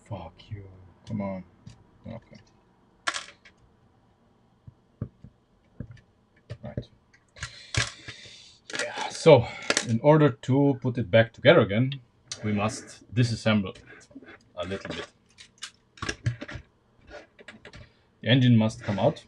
Fuck you. Come on. Okay. Right. Yeah. So, in order to put it back together again, we must disassemble it a little bit. The engine must come out.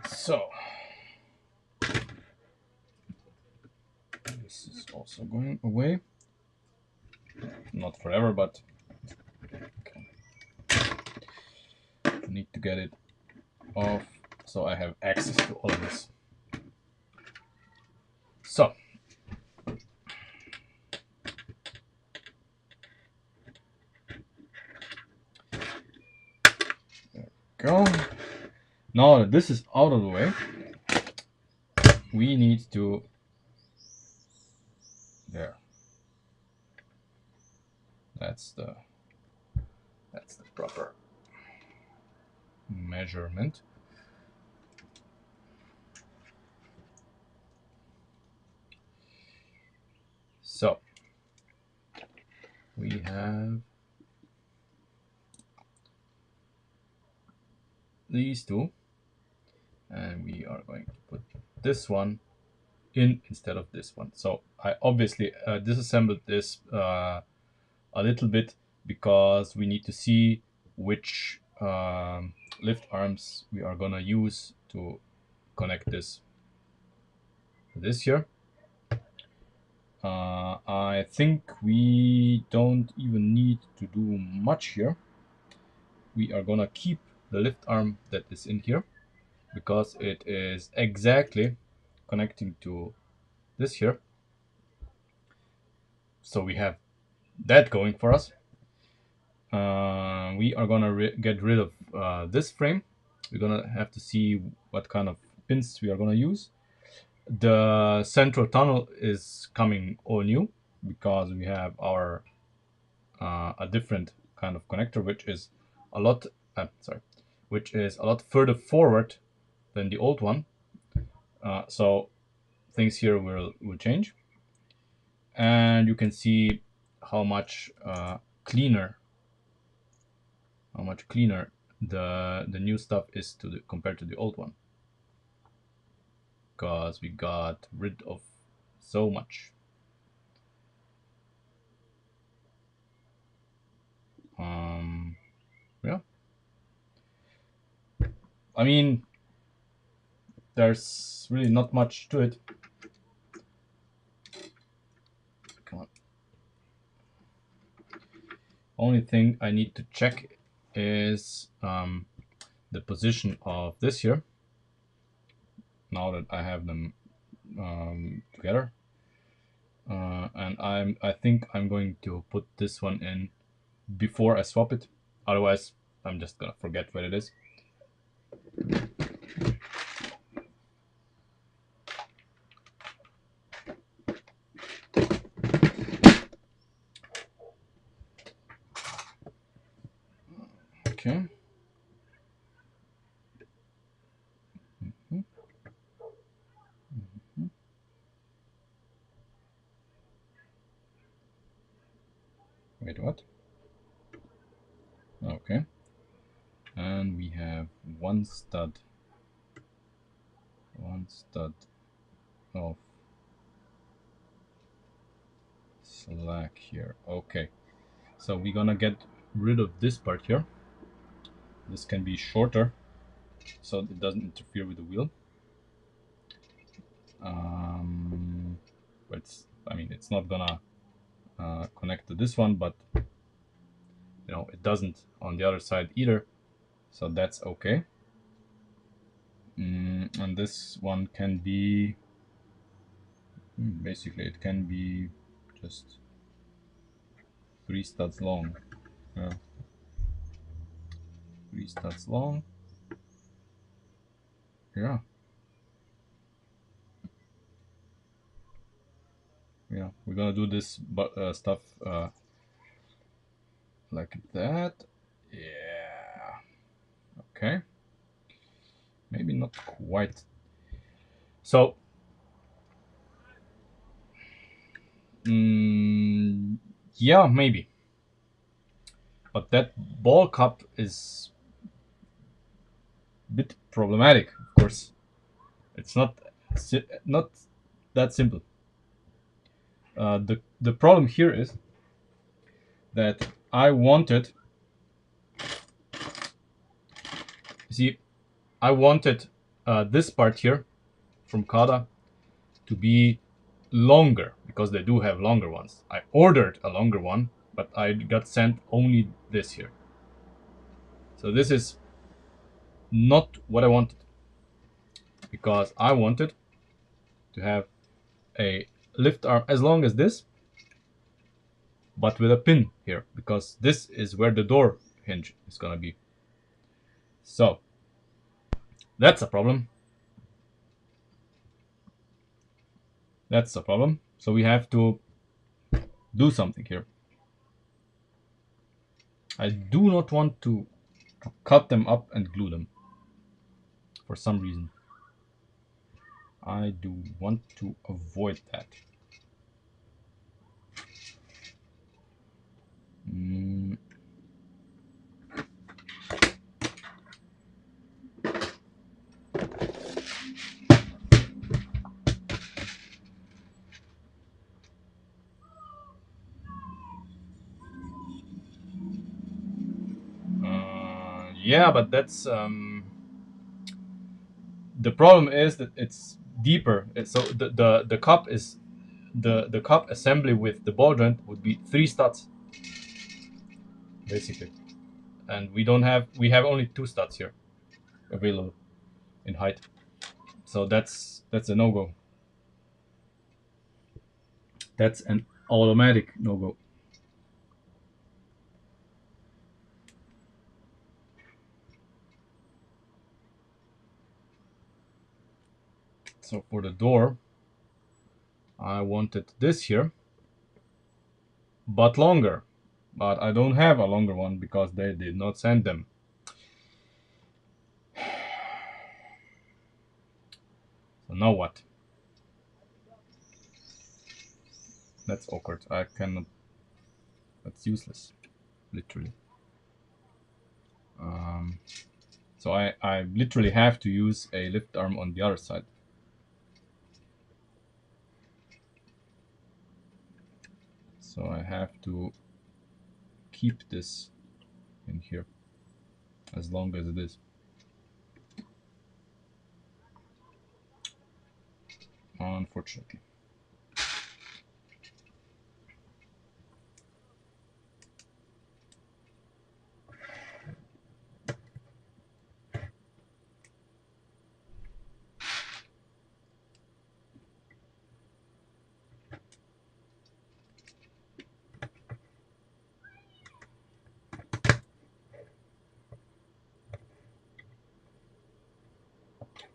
So, this is also going away. Not forever, but I need to get it off so I have access to all of this. So, go. Now that this is out of the way, we need to there. That's the proper measurement. So we have these two, and we are going to put this one in instead of this one. So I obviously disassembled this a little bit because we need to see which lift arms we are gonna use to connect this here. I think we don't even need to do much here. We are gonna keep the lift arm that is in here because it is exactly connecting to this here. So we have that going for us. We are gonna get rid of this frame. We're gonna have to see what kind of pins we are gonna use. The central tunnel is coming all new because we have our a different kind of connector, which is a lot which is a lot further forward than the old one. So things here will change, and you can see how much cleaner the new stuff is compared to the old one, because we got rid of so much. Yeah, I mean, there's really not much to it. Come on. Only thing I need to check is the position of this here. Now that I have them together, and I think I'm going to put this one in before I swap it. Otherwise, I'm just gonna forget what it is. Okay. Wait, what? Okay. And we have one stud of slack here. Okay. So we're gonna get rid of this part here. This can be shorter, so it doesn't interfere with the wheel. But it's not gonna connect to this one, but it doesn't on the other side either, so that's okay. And this one can be Basically, it can be just 3 studs long. Yeah, 3 studs long. Yeah. Yeah, we're gonna do this stuff like that. Yeah. Okay. Maybe not quite. So, yeah, maybe. But that ball cup is a bit problematic, of course. It's not that simple. The problem here is that I wanted. See, I wanted this part here from Kada to be longer because they do have longer ones. I ordered a longer one, but I got sent only this here. So this is not what I wanted because I wanted to have a lift arm as long as this, but with a pin here because this is where the door hinge is gonna be. So that's a problem. That's a problem. So we have to do something here. I do not want to cut them up and glue them for some reason. I do want to avoid that. Yeah, but that's the problem is that it's deeper. So the cup is the cup assembly with the ball joint would be 3 studs basically, and we have only 2 studs here available in height. So that's a no go. That's an automatic no go. So for the door, I wanted this here, but longer. But I don't have a longer one because they did not send them. So now what? That's awkward. I cannot. That's useless, literally. So I literally have to use a lift arm on the other side. So I have to keep this in here as long as it is. Unfortunately.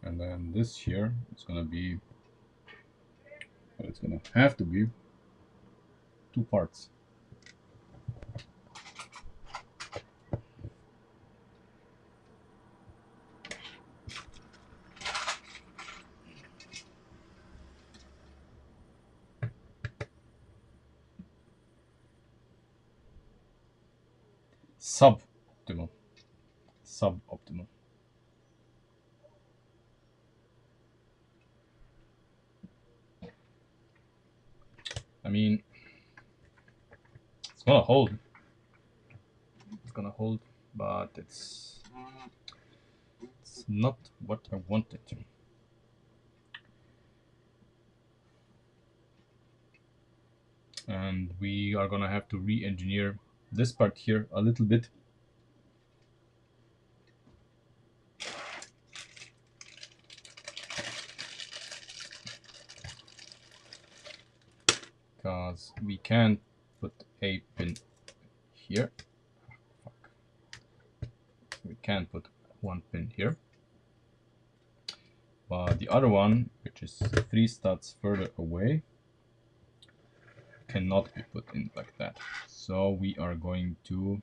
And then this here is gonna be, well, it's gonna have to be 2 parts. Suboptimal. Suboptimal. I mean, it's gonna hold. It's gonna hold, but it's not what I wanted. And we are gonna have to re-engineer this part here a little bit. because we can't put a pin here. Fuck. We can't put one pin here. But the other one, which is 3 studs further away, cannot be put in like that. So we are going to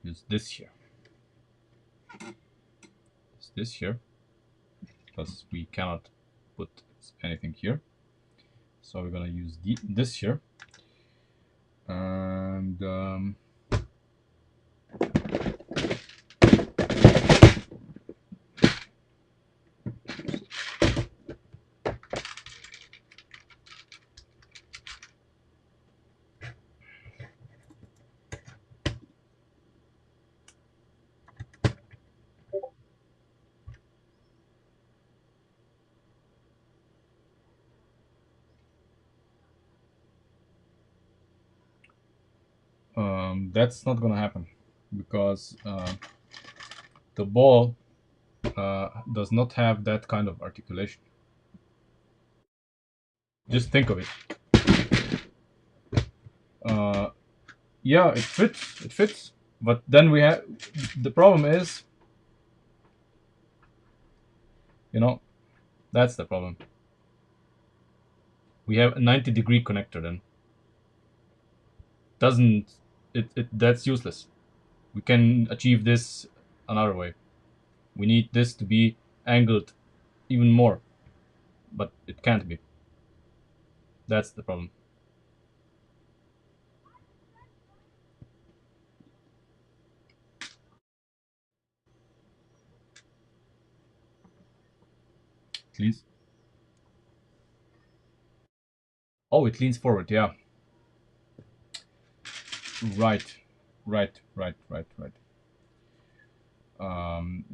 use this here. Use this here, because we cannot put anything here. So we're gonna use this here, and that's not gonna happen because the ball does not have that kind of articulation. Just think of it. Yeah, it fits, but then we have the problem is, that's the problem. We have a 90-degree connector then. Doesn't it that's useless. We can achieve this another way. We need this to be angled even more, but it can't be. That's the problem. Please. Oh, it leans forward, yeah. Right.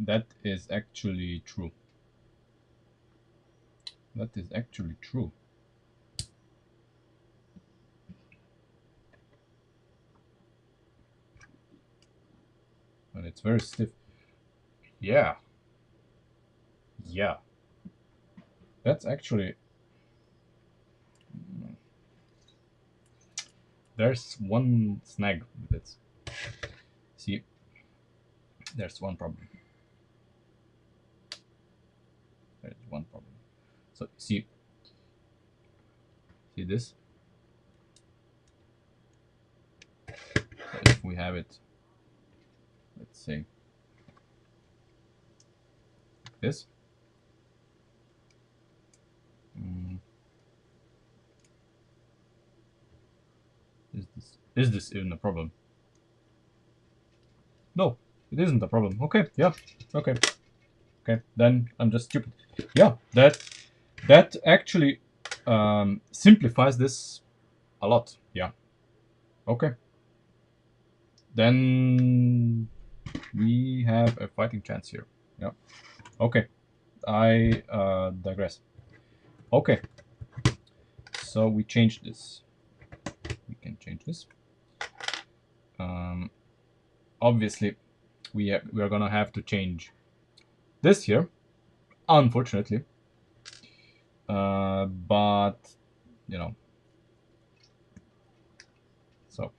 That is actually true. That is actually true. And it's very stiff. Yeah. Yeah. That's actually... There's one snag with it. See, there's one problem. There's one problem. So see this? So if we have it, let's say like this. Is this even a problem? No, it isn't a problem. Okay, yeah, okay. Okay, then I'm just stupid. Yeah, that actually simplifies this a lot. Yeah. Okay. Then we have a fighting chance here. Yeah. Okay. I digress. Okay. So we change this. We can change this. Obviously, we are gonna have to change this here, unfortunately. But so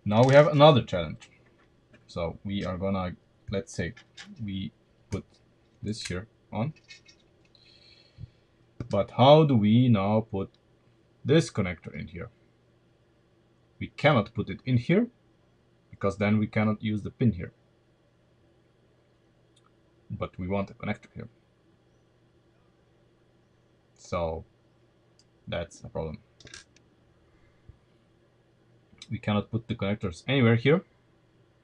now we have another challenge. So we are gonna, let's say we put this here on, but how do we now put this connector in here? We cannot put it in here because then we cannot use the pin here, but we want a connector here, so that's a problem. We cannot put the connectors anywhere here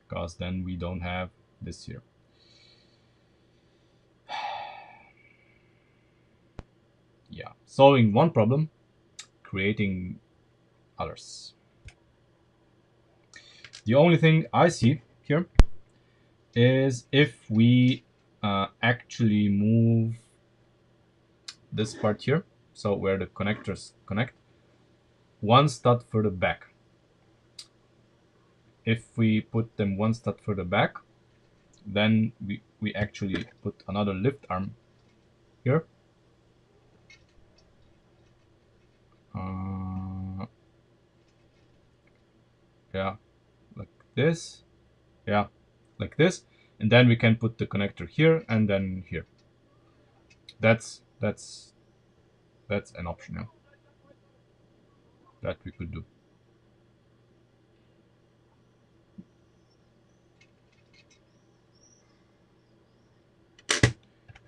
because then we don't have this here. Yeah, solving one problem, creating others. The only thing I see here is if we actually move this part here, so where the connectors connect, one stud further back. If we put them one stud further back, then we actually put another lift arm here. Yeah, like this. Yeah, like this, and then we can put the connector here and then here. That's an option now that we could do.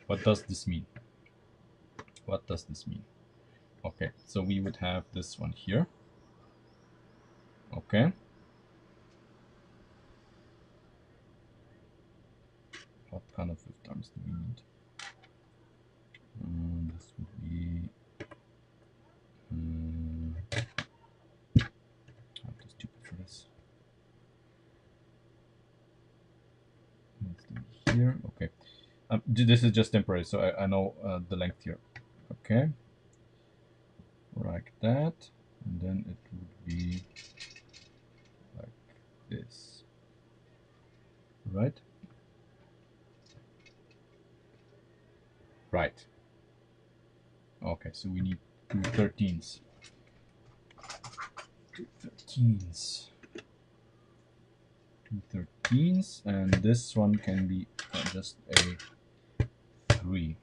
What does this mean? What does this mean? Okay, so we would have this one here. Okay. What kind of width arms do we need? This would be. I'm too stupid for this. Let's do here. Okay. This is just temporary, so I know the length here. Okay. Like that, and then it would be like this. Right? Right. Okay, so we need 2 13s. 2 13s. 2 13s, and this one can be just a 3.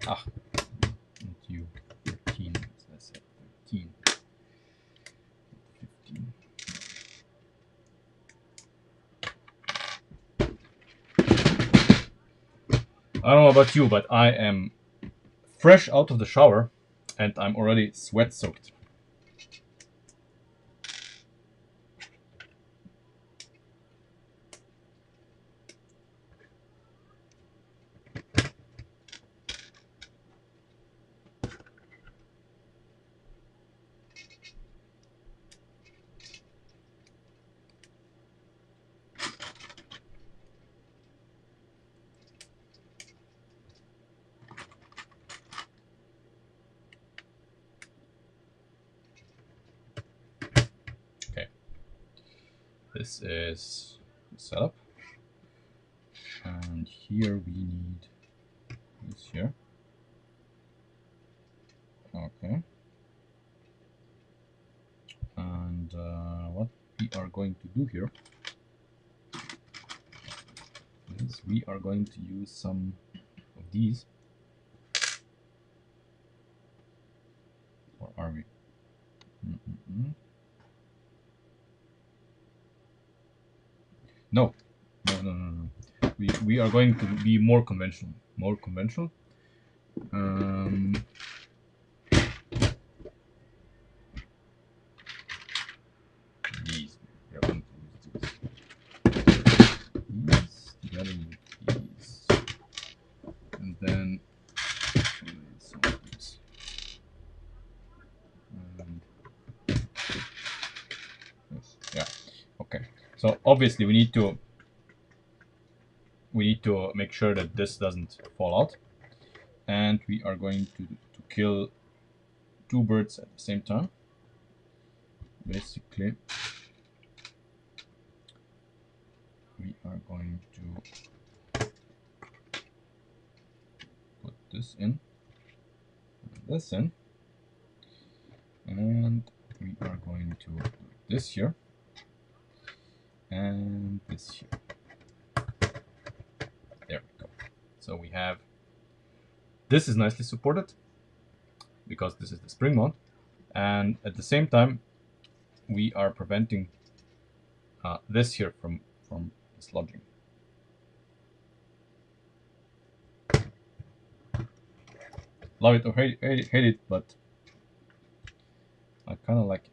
Ah, not you. 13, as I said. 13. 15. I don't know about you, but I am fresh out of the shower and I'm already sweat soaked. Okay. This is the setup. And here we need this here. Okay. And what we are going to do here is we are going to use some of these. Or are we? No. No. We are going to be more conventional. More conventional. These. We are going to use these together with these. And then some of these. And this. Yeah. Okay. So obviously we need to make sure that this doesn't fall out, and we are going to kill 2 birds at the same time. Basically, we are going to put this in, and this in, and we are going to do this here and this here. There we go. So we have this is nicely supported because this is the spring mount, and at the same time we are preventing this here from dislodging. Love it or hate it, but I kind of like it.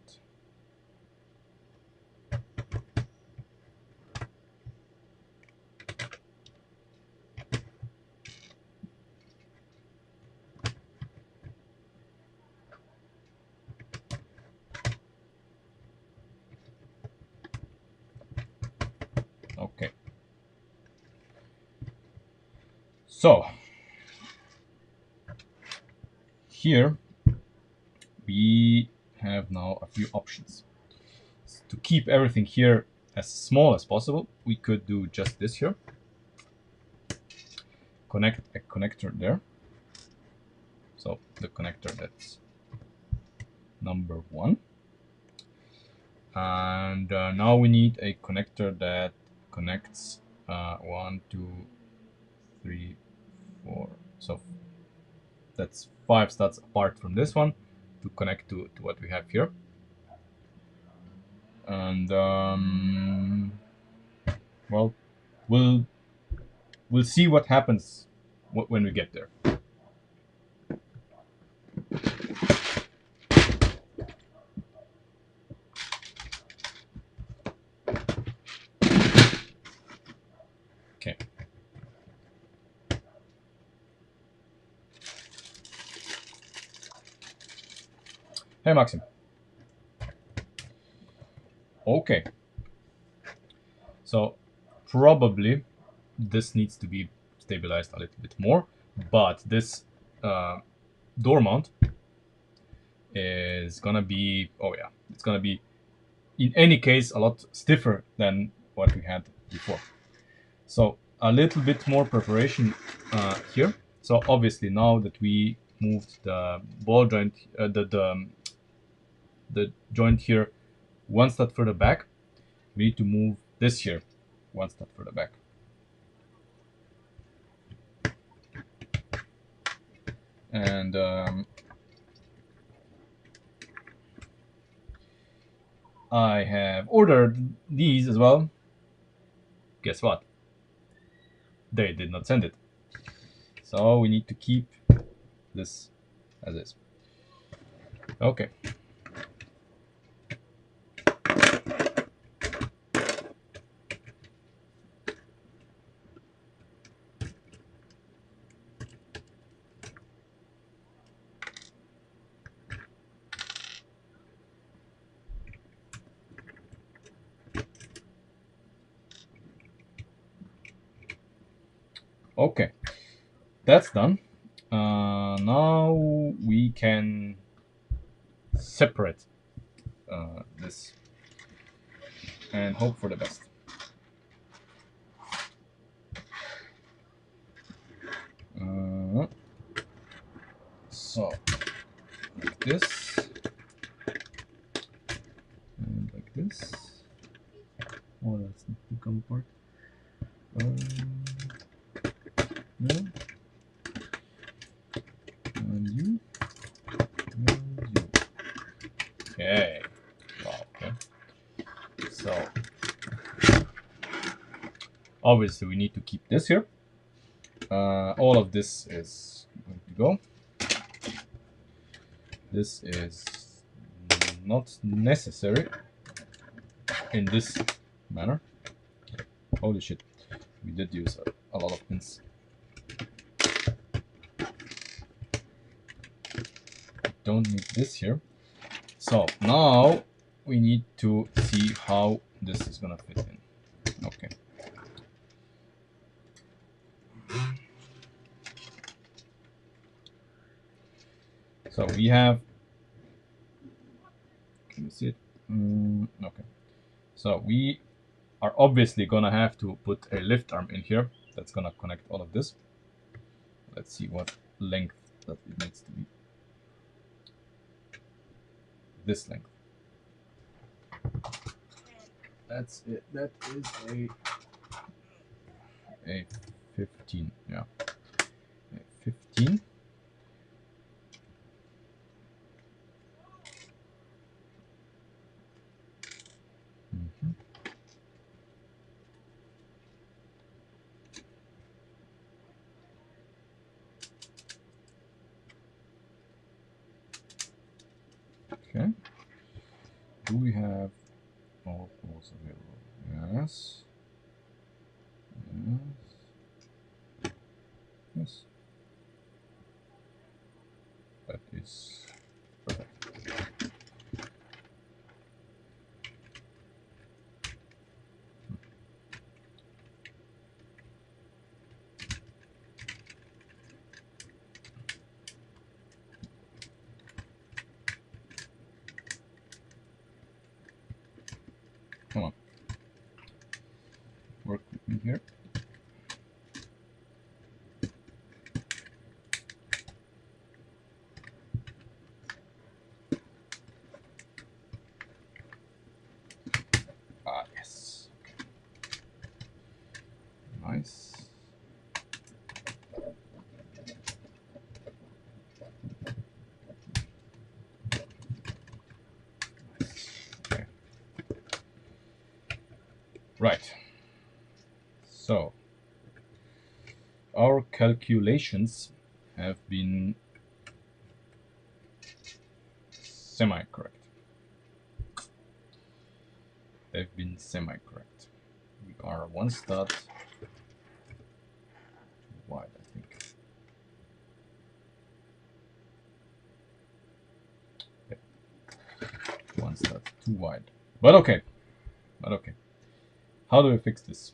So here we have now a few options. To keep everything here as small as possible, we could do just this here. Connect a connector there. So the connector that's number 1. And now we need a connector that connects 1, 2, 3, 4. So that's 5 studs apart from this one to connect to what we have here. And well, we'll see what happens when we get there. Okay. Hey, Maxim. Okay. So probably this needs to be stabilized a little bit more, but this door mount is gonna be, oh yeah, it's gonna be in any case a lot stiffer than what we had before. So a little bit more preparation here. So obviously now that we moved the ball joint, the joint here one stud further back, we need to move this here one stud further back. And I have ordered these as well. Guess what? They did not send it. So we need to keep this as is. Okay. Okay, that's done. Now we can separate this and hope for the best. So, like this, and like this. Oh, that's not to come apart. No. And you. And you. Okay. Wow, okay. So, obviously we need to keep this here. All of this is going to go. This is not necessary in this manner. Holy shit, we did use a lot of pins. Don't need this here. So now we need to see how this is gonna fit in. Okay. So we have, can you see it? Okay. So we are obviously gonna have to put a lift arm in here that's gonna connect all of this. Let's see what length that it needs to be. This length. That's it. That is a 15. Yeah, a 15. Okay. Do we have all poles available? Yes. Yes. Yes. That is perfect. Come on. Work with me here. Ah, yes. Okay. Nice. Okay. Right. So, our calculations have been semi-correct. They've been semi-correct. We are one stud too wide, I think. Yeah. One stud too wide. But okay. But okay. How do we fix this?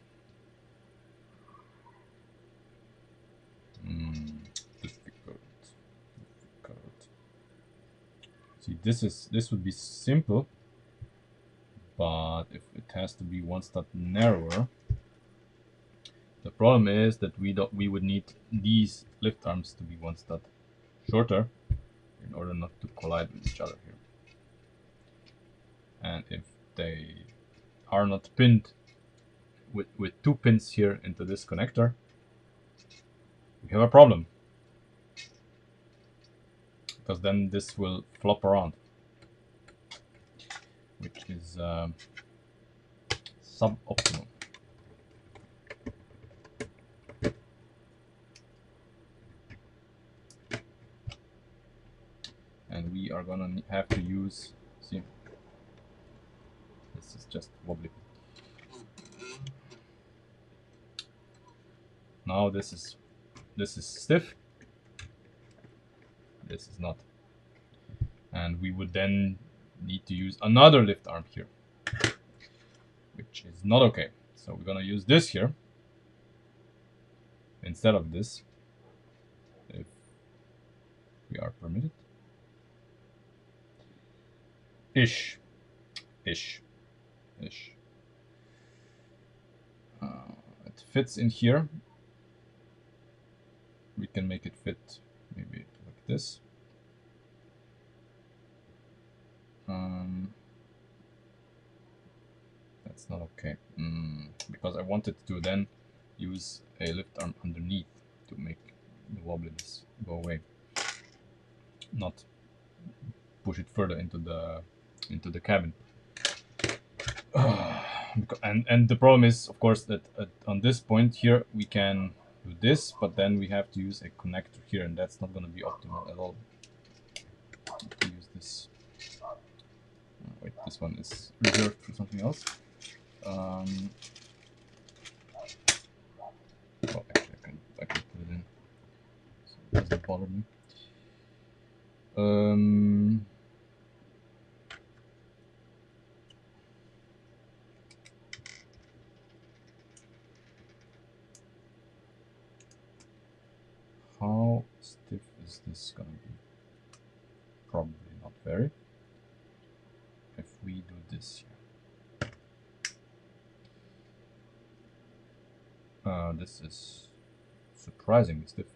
Difficult. Difficult. See, this would be simple, but if it has to be one stud narrower, the problem is that we would need these lift arms to be one stud shorter in order not to collide with each other here. And if they are not pinned with 2 pins here into this connector, we have a problem, because then this will flop around, which is suboptimal. And we are gonna have to use, see, this is just wobbly. Now this is stiff, this is not, and we would then need to use another lift arm here, which is not okay. So we're gonna use this here instead of this, if we are permitted. Ish. It fits in here. We can make it fit maybe like this. That's not okay, because I wanted to then use a lift arm underneath to make the wobbliness go away, not push it further into the cabin. And the problem is, of course, that on this point here we can do this, but then we have to use a connector here, and that's not going to be optimal at all. To use this. Wait, this one is reserved for something else. Oh, actually, I can put it in, so it doesn't bother me. How stiff is this gonna be? Probably not very. If we do this here. This is surprisingly stiff.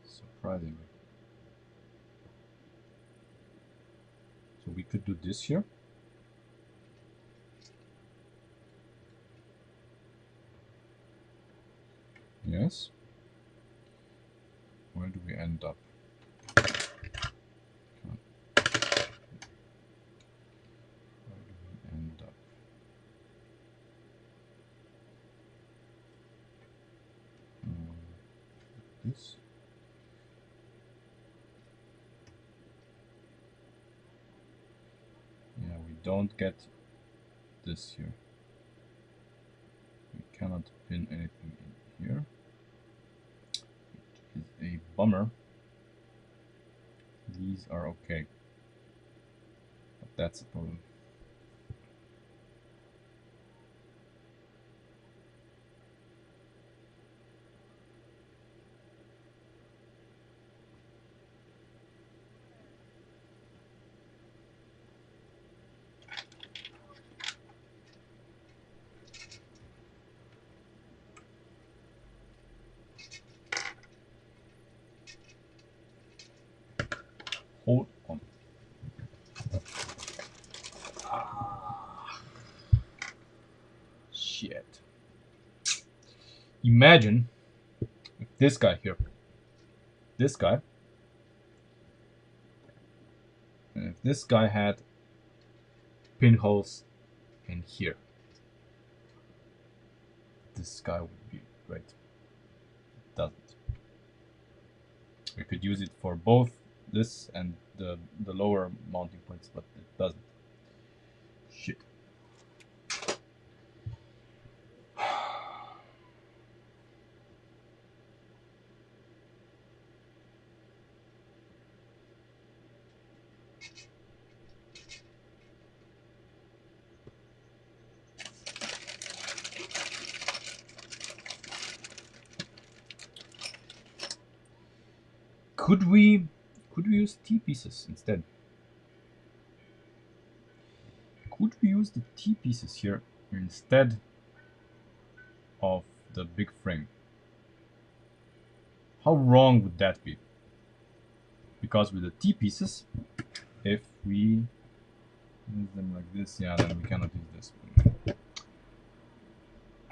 Surprisingly. So we could do this here. Yes. Where do we end up? This. Yeah, we don't get this here. We cannot pin anything in here, which is a bummer. These are okay, but that's a problem. hold on. Shit. Imagine if this guy here, this guy, and if this guy had pinholes in here, this guy would be great. It doesn't. We could use it for both this and the lower mounting points, but it doesn't. Shit. Could we use T pieces instead? Could we use the T pieces here instead of the big frame? How wrong would that be? Because with the T pieces, if we use them like this, yeah, then we cannot use this.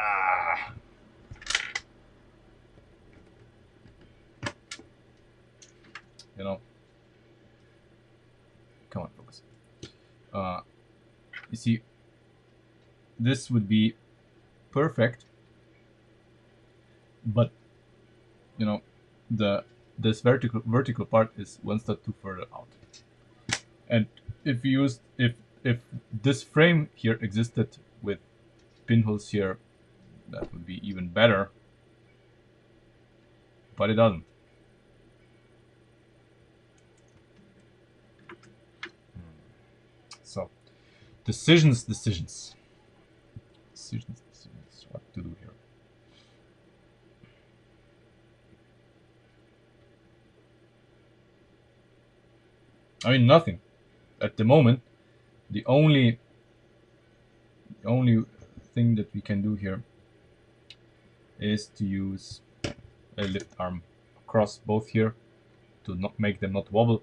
Ah. You know. Come on, focus. You see, this would be perfect, but you know, this vertical part is one step too further out. And if you used if this frame here existed with pinholes here, that would be even better. But it doesn't. So, decisions. What to do here? I mean, nothing. At the moment, the only thing that we can do here is to use a lift arm across both here to not make them not wobble.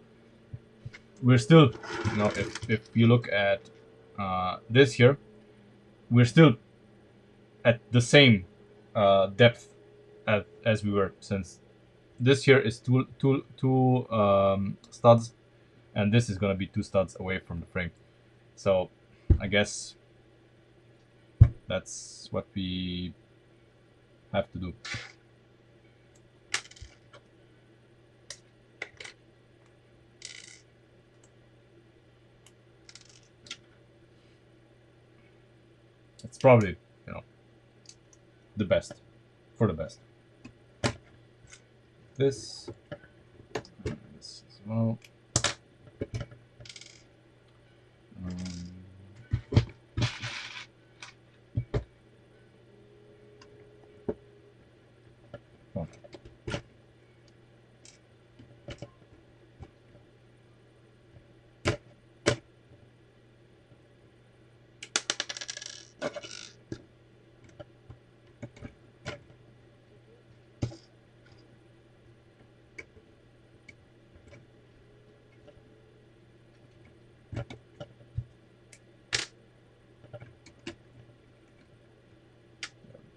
We're still, you know, if you look at this here, we're still at the same depth as we were, since this here is two studs, and this is gonna be 2 studs away from the frame. So I guess that's what we have to do. It's probably, you know, the best for the best. This as well.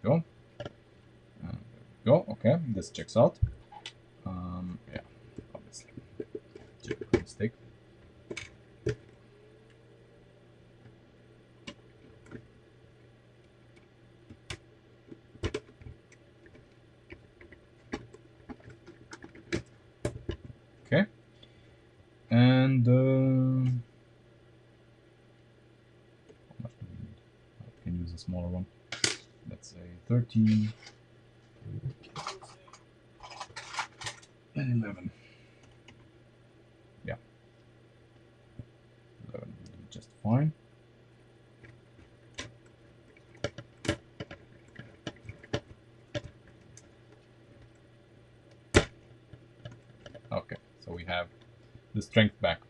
Go. Go. Okay, this checks out. Yeah, obviously, mistake. Okay, and how much do we need? I can use a smaller one. Let's say 13 and 11. Yeah, 11 will do just fine. Okay, so we have the strength back.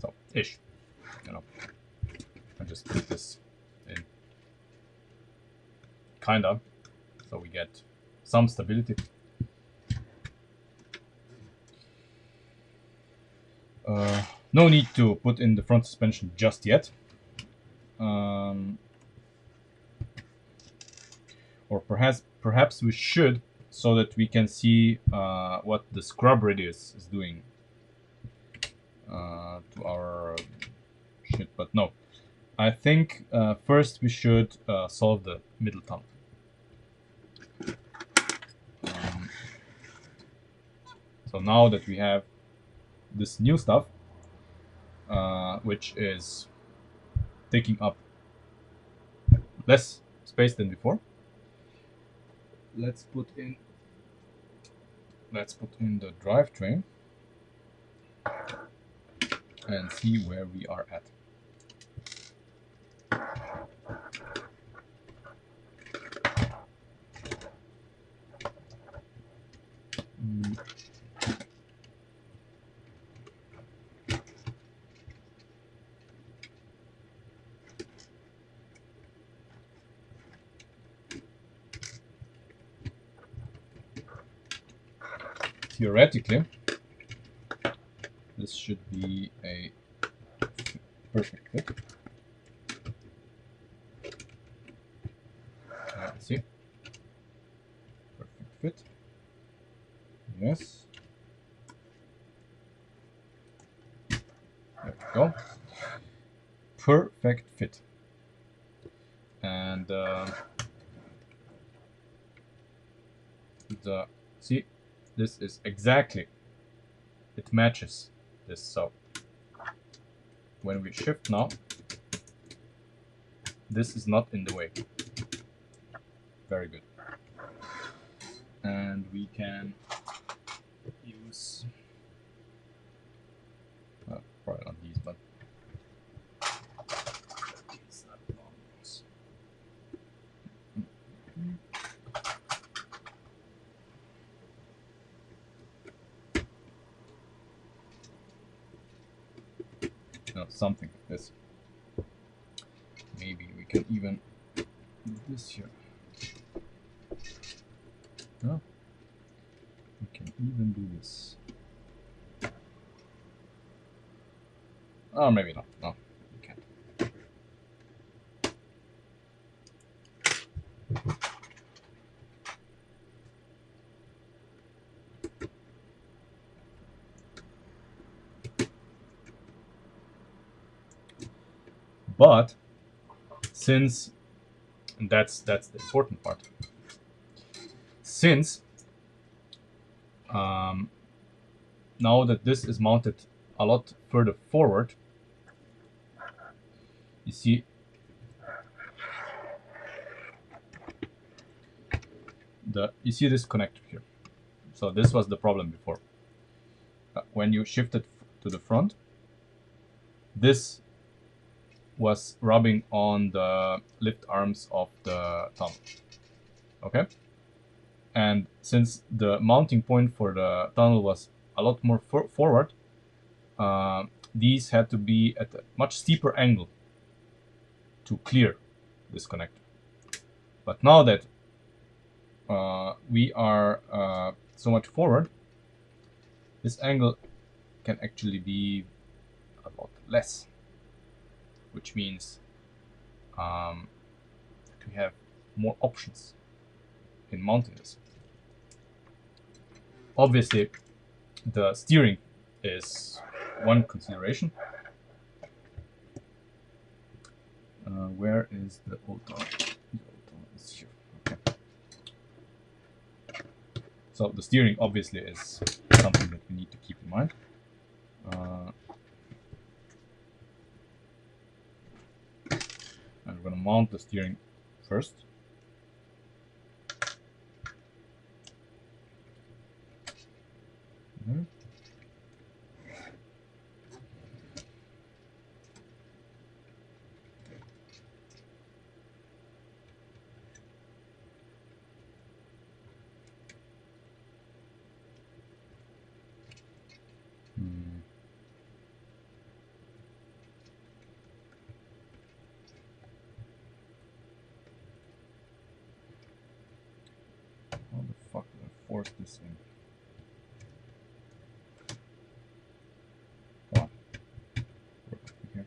So, ish. I just put this in, kinda, so we get some stability. No need to put in the front suspension just yet. Or perhaps we should, so that we can see what the scrub radius is doing to our shit. But no, I think first we should solve the middle tunnel. So now that we have this new stuff, which is taking up less space than before, let's put in the drivetrain and see where we are at. Theoretically, this should be a perfect fit. Let's see. Perfect fit. Yes. There we go. Perfect fit. And see, this is exactly, it matches this. So when we shift now, this is not in the way. Very good. And we can use probably not these, but something like this. Maybe we can even do this here. No, we can even do this. Oh, maybe not. No, we can't. But since, and that's the important part, since now that this is mounted a lot further forward, you see this connector here. So this was the problem before. When you shifted to the front, this was rubbing on the lift arms of the tunnel. Okay? And since the mounting point for the tunnel was a lot more forward, these had to be at a much steeper angle to clear this connector. But now that we are so much forward, this angle can actually be a lot less, which means we have more options in mounting this. Obviously, the steering is one consideration. Where is the old tunnel? The old tunnel is here. Okay. So the steering obviously is something that we need to keep in mind. And we're going to mount the steering first. force this in. Come on. Work here.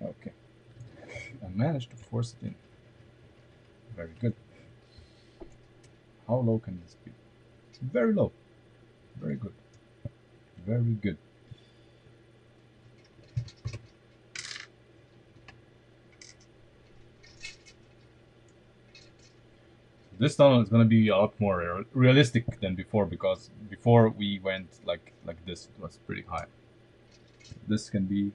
Okay. I managed to force it in. Very good. How low can this be? Very low. Very good. Very good. This tunnel is going to be a lot more realistic than before, because before we went like this. It was pretty high. This can be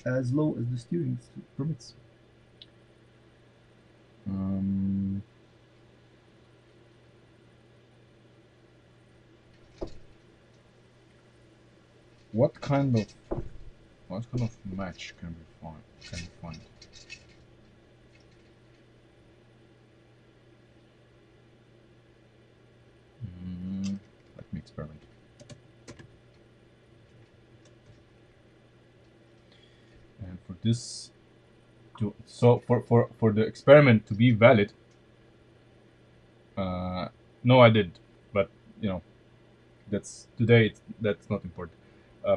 as low as the steering permits. What kind of match can we find? Let me experiment. And for this for the experiment to be valid, no, I did, but you know, that's not important.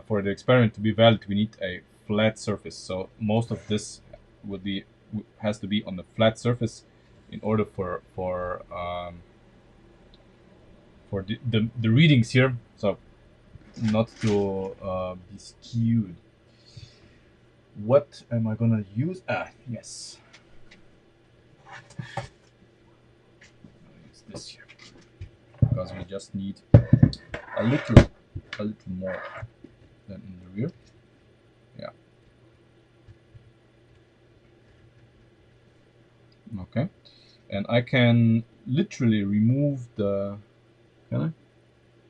For the experiment to be valid, we need a flat surface. So most of this has to be on the flat surface in order for the readings here, so not to be skewed. What am I gonna use? Yes. I'll use this here because we just need a little more than in the rear. Yeah. Okay. And I can literally remove the. Can I?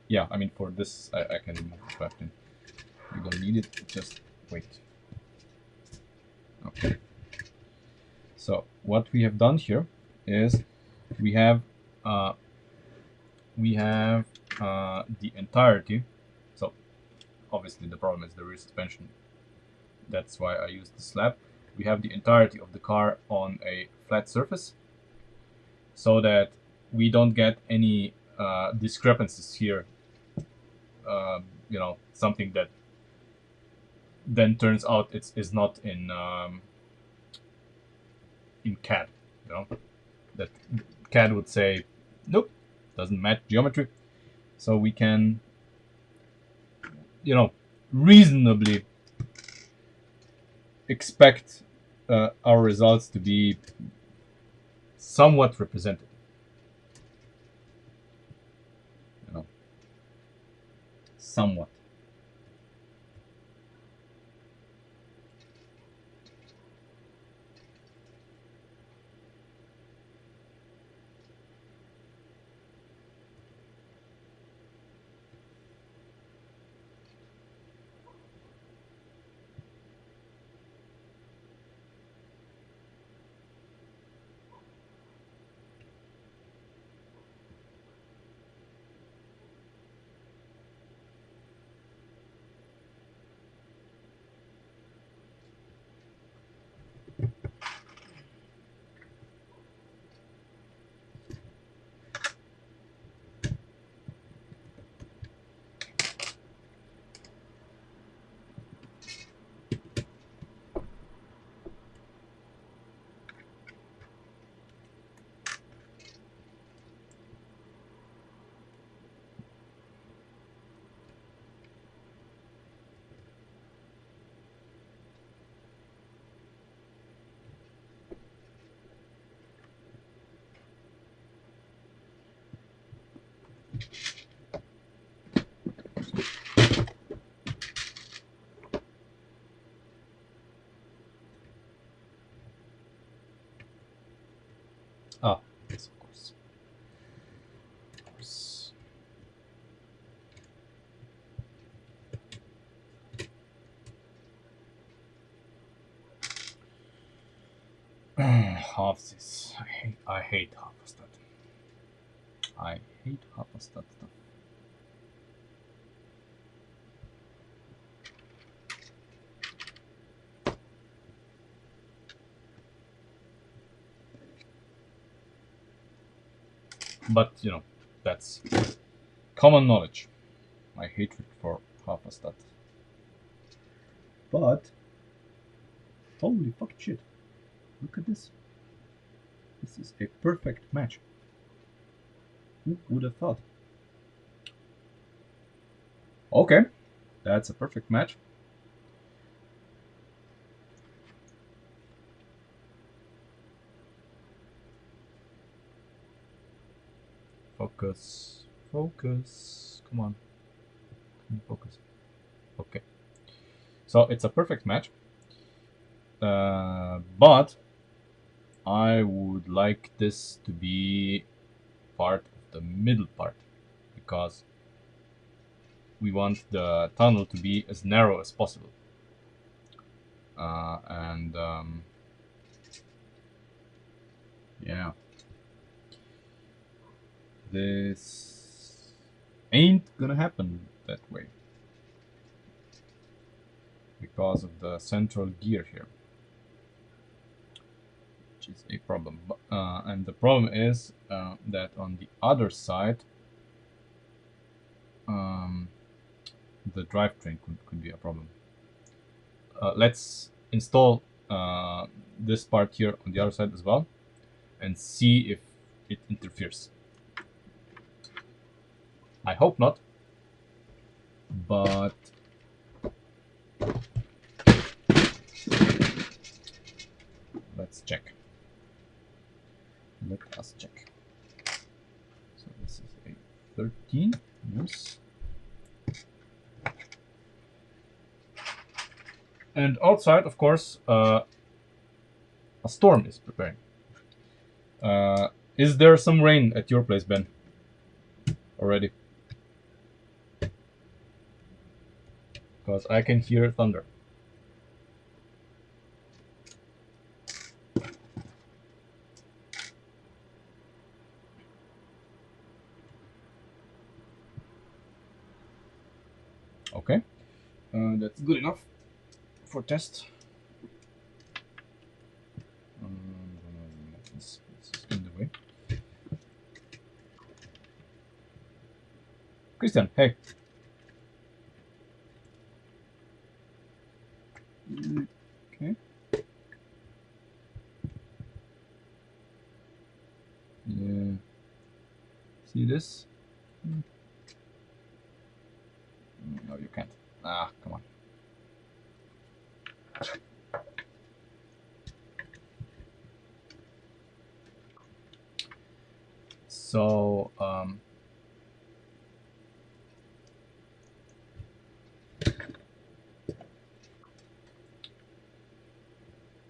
Yeah. I mean, for this, I can remove the back in. You don't need it. Just wait. Okay. So what we have done here is we have the entirety. So obviously the problem is the rear suspension. That's why I used the slab. We have the entirety of the car on a flat surface, so that we don't get any discrepancies here. You know, something that then turns out is not in CAD. You know, that CAD would say, nope, doesn't match geometry. So we can, you know, reasonably expect our results to be somewhat representative. You know, somewhat. Ah, yes, of course. Of course. Half this. I hate half of that. I hate half of that stuff. But you know, that's common knowledge. My hatred for Hafenstadt. But holy fucking shit! Look at this. This is a perfect match. Who would have thought? Okay, that's a perfect match. Focus. Focus. Come on. Focus. Okay. So it's a perfect match. But I would like this to be part of the middle part because we want the tunnel to be as narrow as possible. And yeah, this ain't gonna happen that way because of the central gear here, which is a problem. And the problem is that on the other side, the drivetrain could be a problem. Let's install this part here on the other side as well and see if it interferes. I hope not, but let's check. Let us check. So this is a 13, yes. And outside, of course, a storm is preparing. Is there some rain at your place, Ben? Already? Because I can hear thunder. Okay, that's good enough for test. This is in the way. Christian, hey. Okay. Yeah. See this? No, you can't. Ah, come on. So,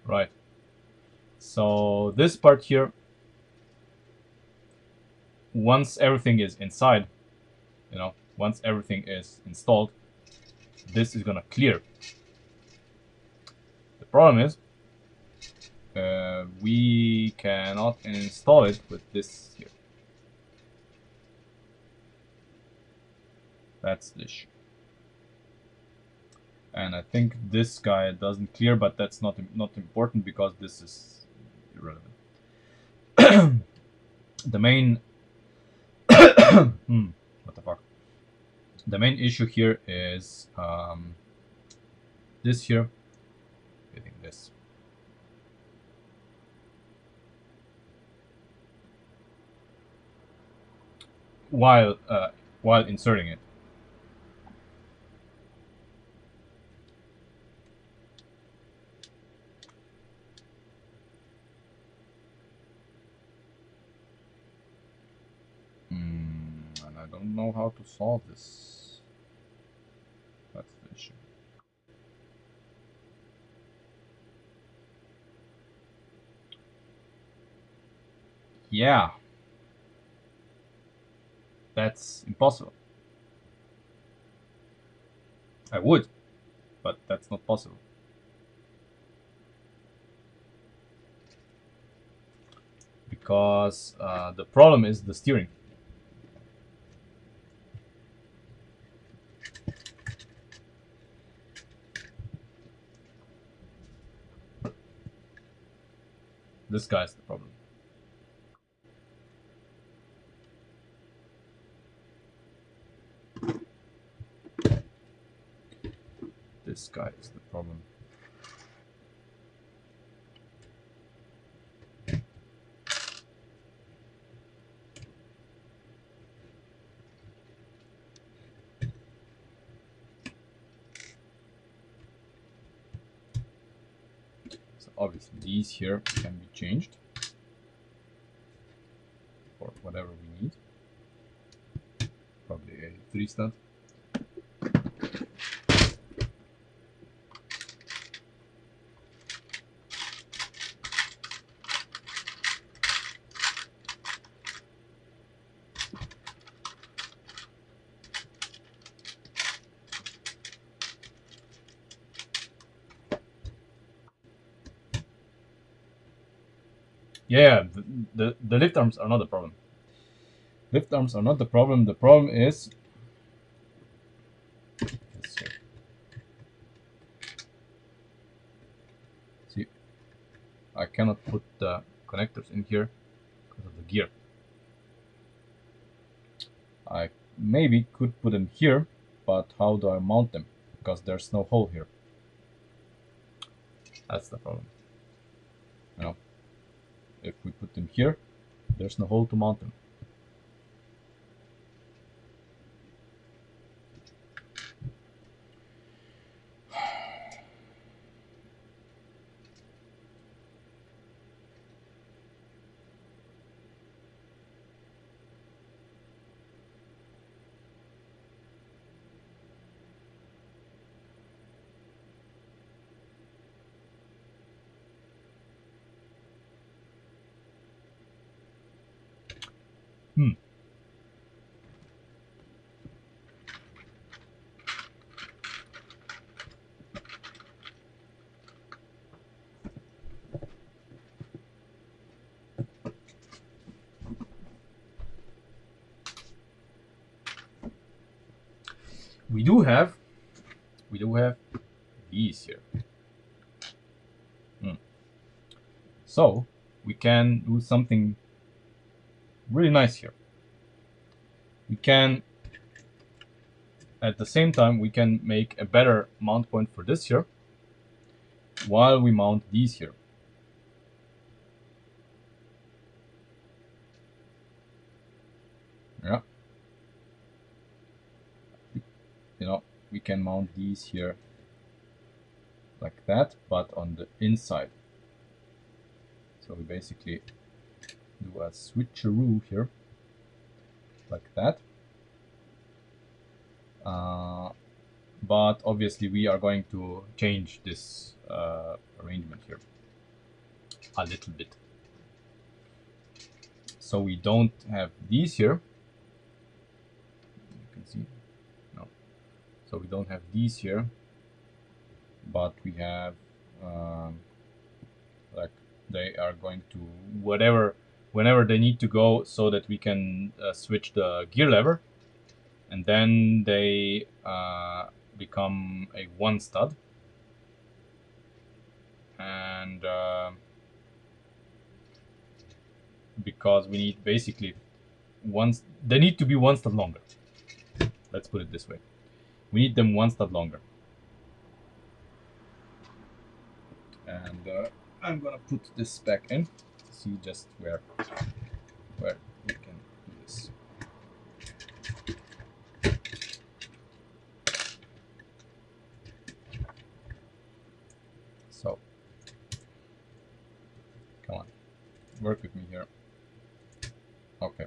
right. So this part here, once everything is inside, you know, once everything is installed, this is gonna clear. The problem is, we cannot install it with this here. That's the issue. And I think this guy doesn't clear, but that's not important because this is irrelevant. The main what the fuck? The main issue here is this here. Getting this. While inserting it. And I don't know how to solve this. That's the issue. Yeah. That's impossible. I would, but that's not possible. Because the problem is the steering. This guy's the problem. this guy is the problem. So obviously these here can be changed for whatever we need. Probably a 3-stud. Yeah, the lift arms are not the problem. Lift arms are not the problem. The problem is, let's see, I cannot put the connectors in here because of the gear. I maybe could put them here, but how do I mount them? Because there's no hole here. That's the problem. You know, if we put them here, there's no hole to mount them. We do have these here. So we can do something really nice here. We can, at the same time, we can make a better mount point for this here while we mount these here. Yeah. You know, we can mount these here like that, but on the inside. So we basically do a switcheroo here, like that. But obviously we are going to change this arrangement here a little bit. So we don't have these here. You can see, no. So we don't have these here, but we have like they are going to whenever they need to go, so that we can switch the gear lever, and then they become a 1-stud, and because we need basically they need to be 1-stud longer. Let's put it this way: we need them 1-stud longer. And I'm gonna put this back in to see just where we can do this. So come on, work with me here. Okay,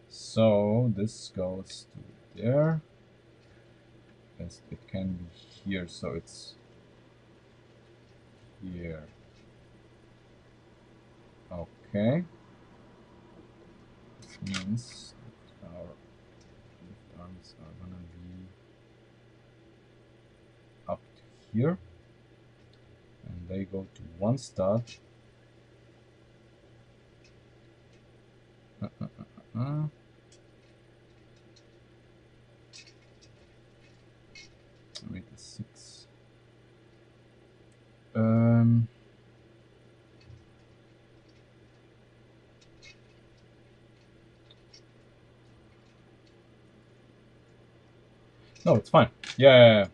so this goes to there. Yes, it can be here, so it's here. Okay, this means that our lift arms are gonna be up to here, and they go to 1-stud. Wait a 6. No, it's fine. Yeah.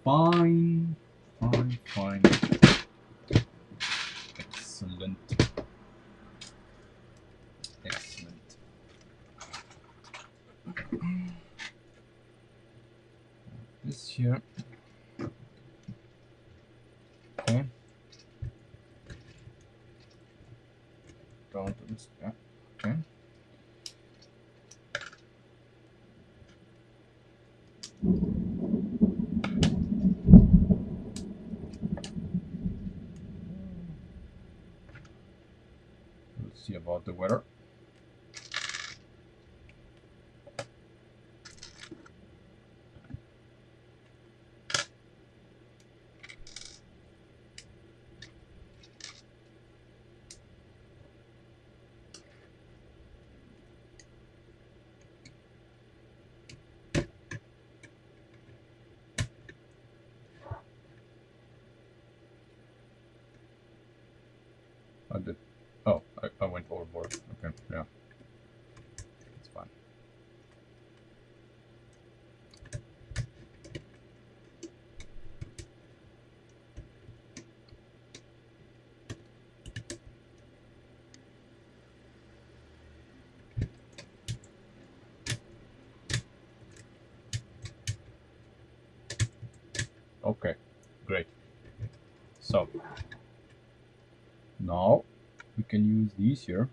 Fine, fine, fine. Excellent. Excellent. This here. Okay. Down to this. Yeah. Okay. Let's see about the weather. I did. Oh, I went overboard. Okay, yeah. It's fine. Okay, great. So now we can use these here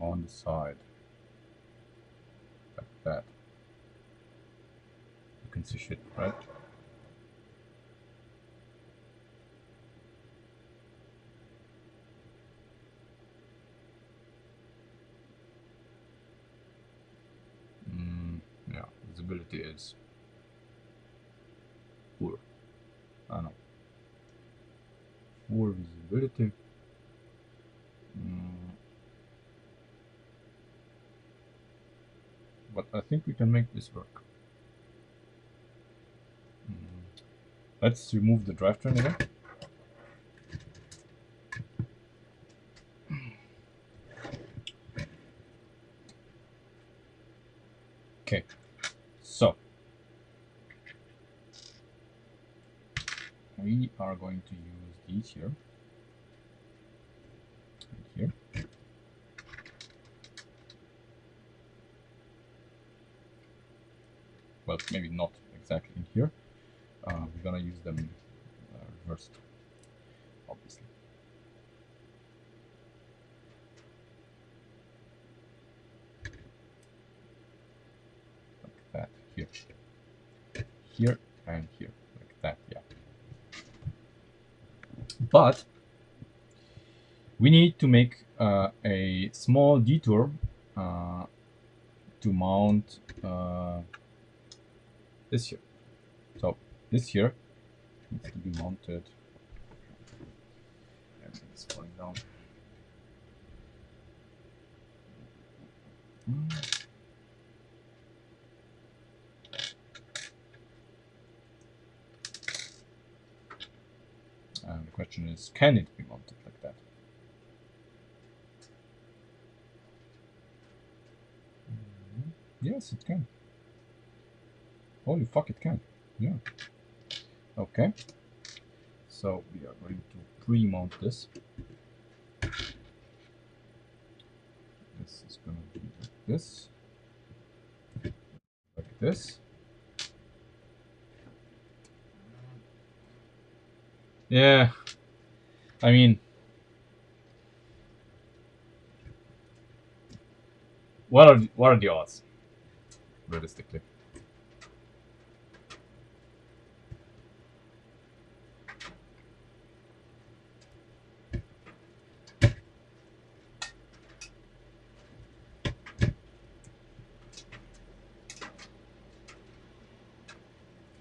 on the side, like that. You can see shit, right? Yeah, visibility is poor. I know. Poor visibility. But I think we can make this work. Let's remove the drivetrain again. Okay, so we are going to use these here and here. Well, maybe not exactly in here. We're gonna use them reversed, obviously. Like that, here. Here and here, like that, yeah. But we need to make a small detour to mount this here. So this here needs to be mounted. Everything's falling down. And the question is, can it be mounted like that? Yes, it can. Holy fuck, it can. Yeah. Okay. So we are going to pre-mount this. This is going to be like this. Like this. Yeah. I mean, what are the odds, realistically?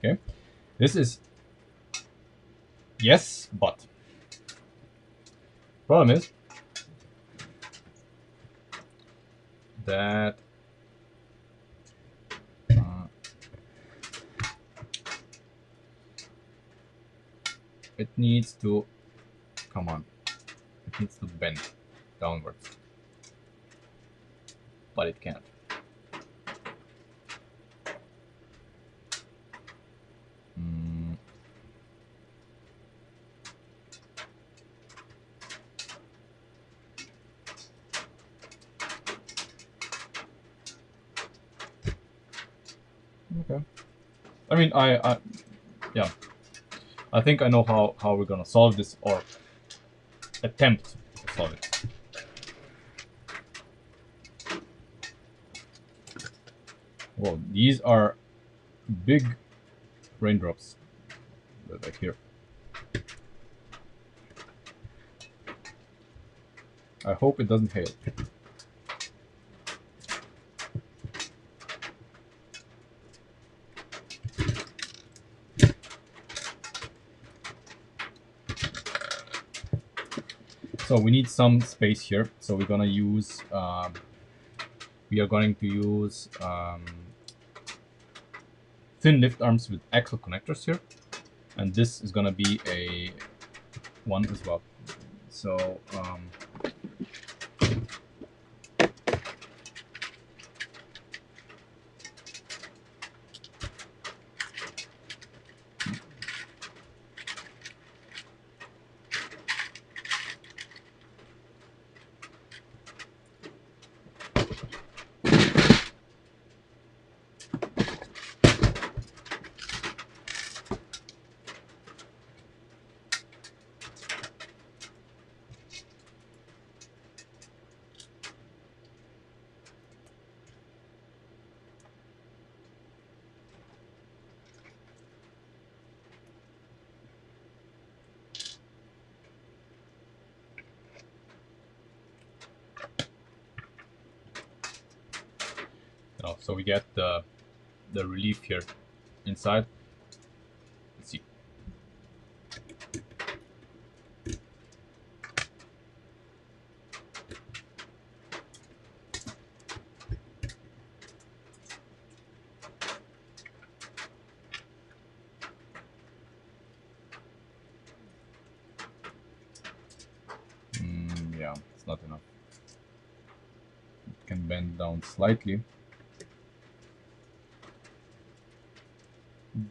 Okay. This is yes, but problem is that it needs to come on. It needs to bend downwards, but it can't. Okay. I mean, yeah, I think I know how we're gonna solve this, or attempt to solve it. Whoa, these are big raindrops that I hear. I hope it doesn't hail. So we need some space here. So we're gonna use. We are going to use thin lift arms with axle connectors here, and this is gonna be a one as well. So so we get the relief here inside. Let's see. Yeah, it's not enough. It can bend down slightly,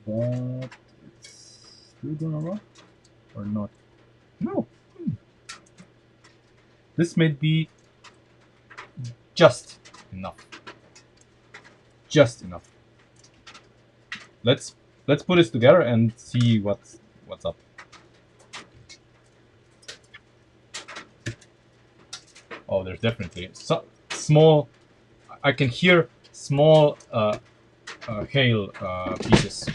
but it's still gonna run or not? No. This may be just enough. Just enough. Let's put this together and see what's up. Oh, there's definitely small. I can hear small hail pieces.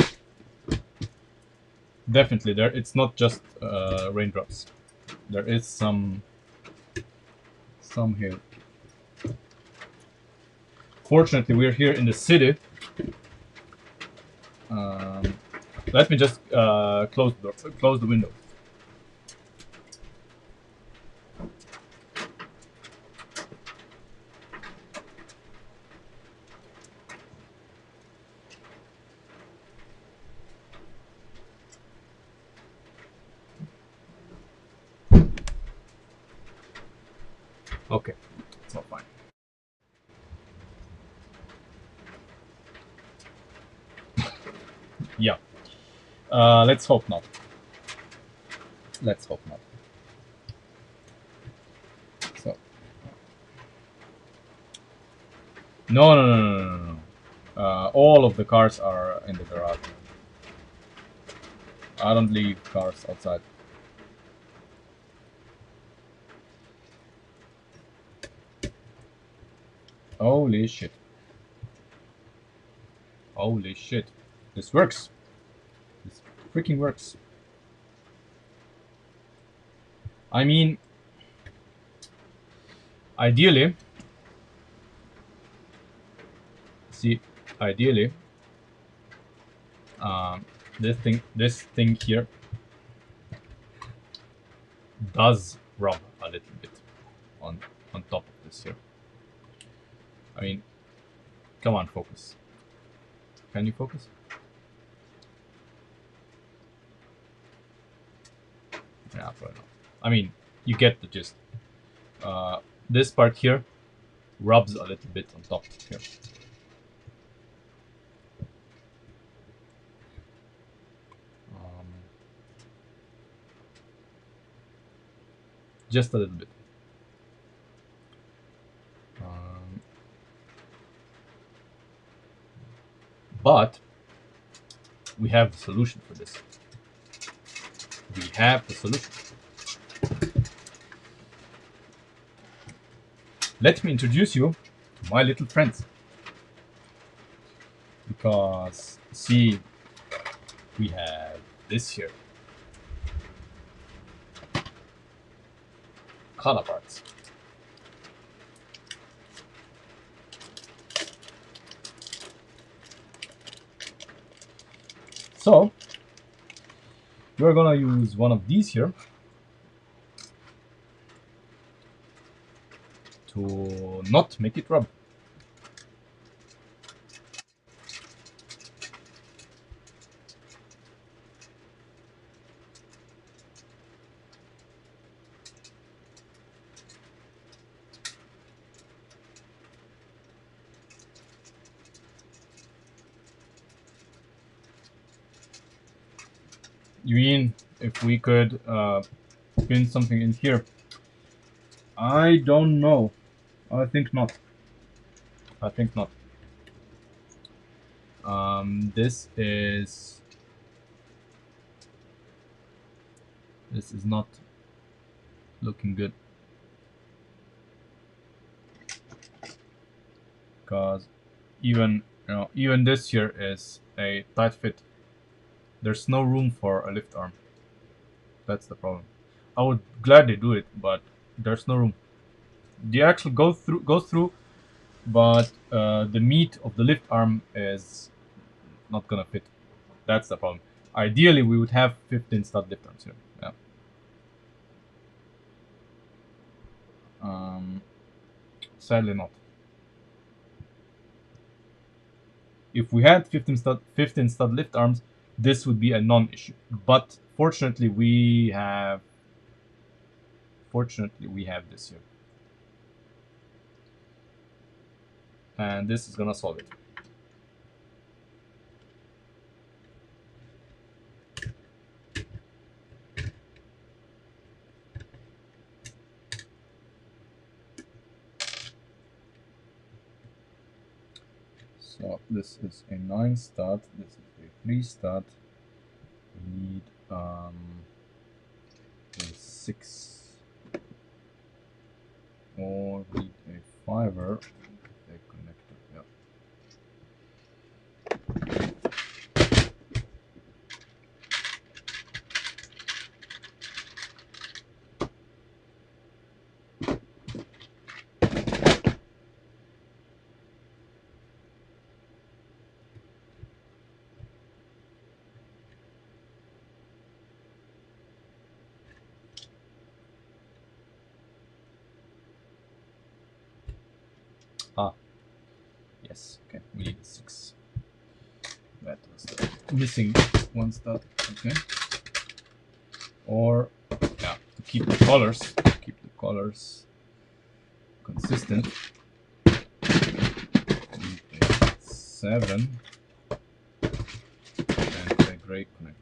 Definitely there. It's not just raindrops. There is some hail. Fortunately, we're here in the city. Let me just close the window. Okay, it's all fine. Yeah. Let's hope not. Let's hope not. So. No, no, no, no, no, no. All of the cars are in the garage. I don't leave cars outside. Holy shit. Holy shit. This works. This freaking works. I mean, ideally, see, ideally, this thing here does rub a little bit on top of this here. I mean, come on, focus. Can you focus? Yeah, probably not. I mean, you get the gist. This part here rubs a little bit on top here. Just a little bit. But we have the solution for this. We have the solution. Let me introduce you to my little friends. Because, see, we have this here. Color parts. So, we're gonna use one of these here to not make it rub. You mean if we could pin something in here? I don't know. I think not. I think not. This is not looking good because even this here is a tight fit. There's no room for a lift arm. That's the problem. I would gladly do it, but there's no room. The axle goes through, but the meat of the lift arm is not gonna fit. That's the problem. Ideally, we would have 15 stud lift arms here. Yeah. Sadly not. If we had 15 stud lift arms, this would be a non-issue. But fortunately, we have this here, and this is gonna solve it. So this is a 9 stud. This is a 3 stud. We need a 6, or we need a 5er. A connector. Yeah. Ah, yes. Okay, we need a 6. That was the missing one stud. Okay. Or yeah, to keep the colors consistent. We need a 7 and a gray connector.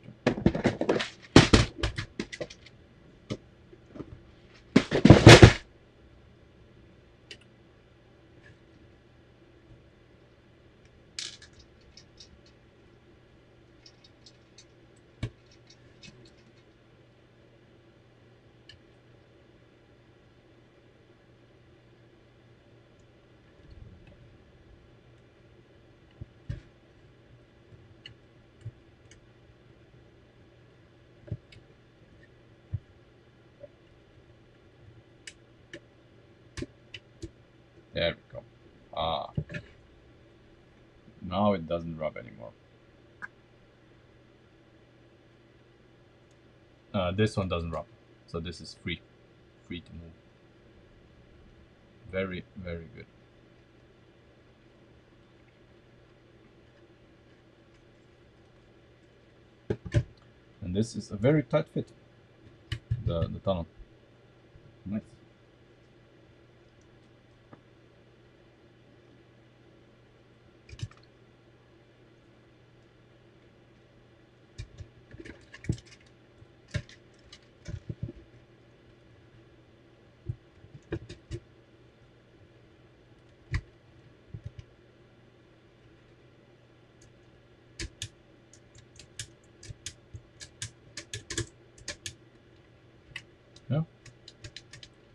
There we go. Ah, now it doesn't rub anymore. This one doesn't rub, so this is free to move. Very, very good. And this is a very tight fit. The tunnel. Nice.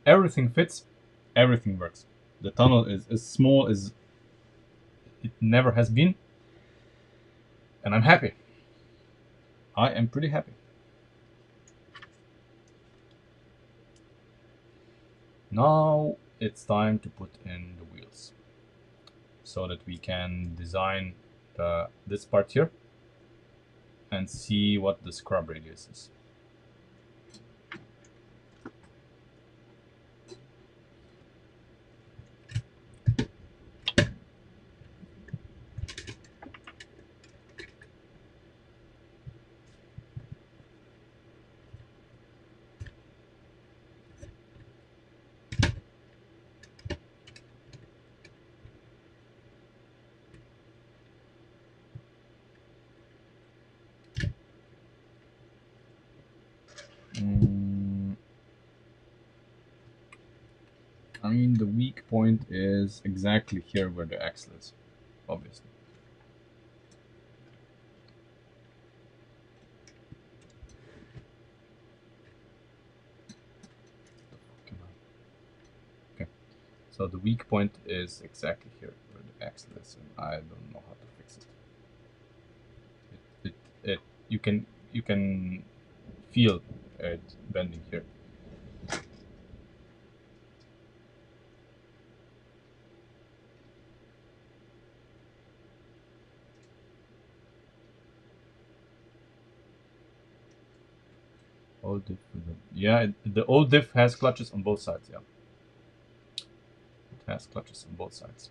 everything fits, everything works. The tunnel is as small as it never has been, and I'm happy. I am pretty happy. Now it's time to put in the wheels so that we can design this part here and see what the scrub radius is. I mean, the weak point is exactly here where the axle is, obviously. Okay, so the weak point is exactly here where the axle is, and I don't know how to fix it. You can feel it bending here. Old diff with the old diff has clutches on both sides. Yeah, it has clutches on both sides.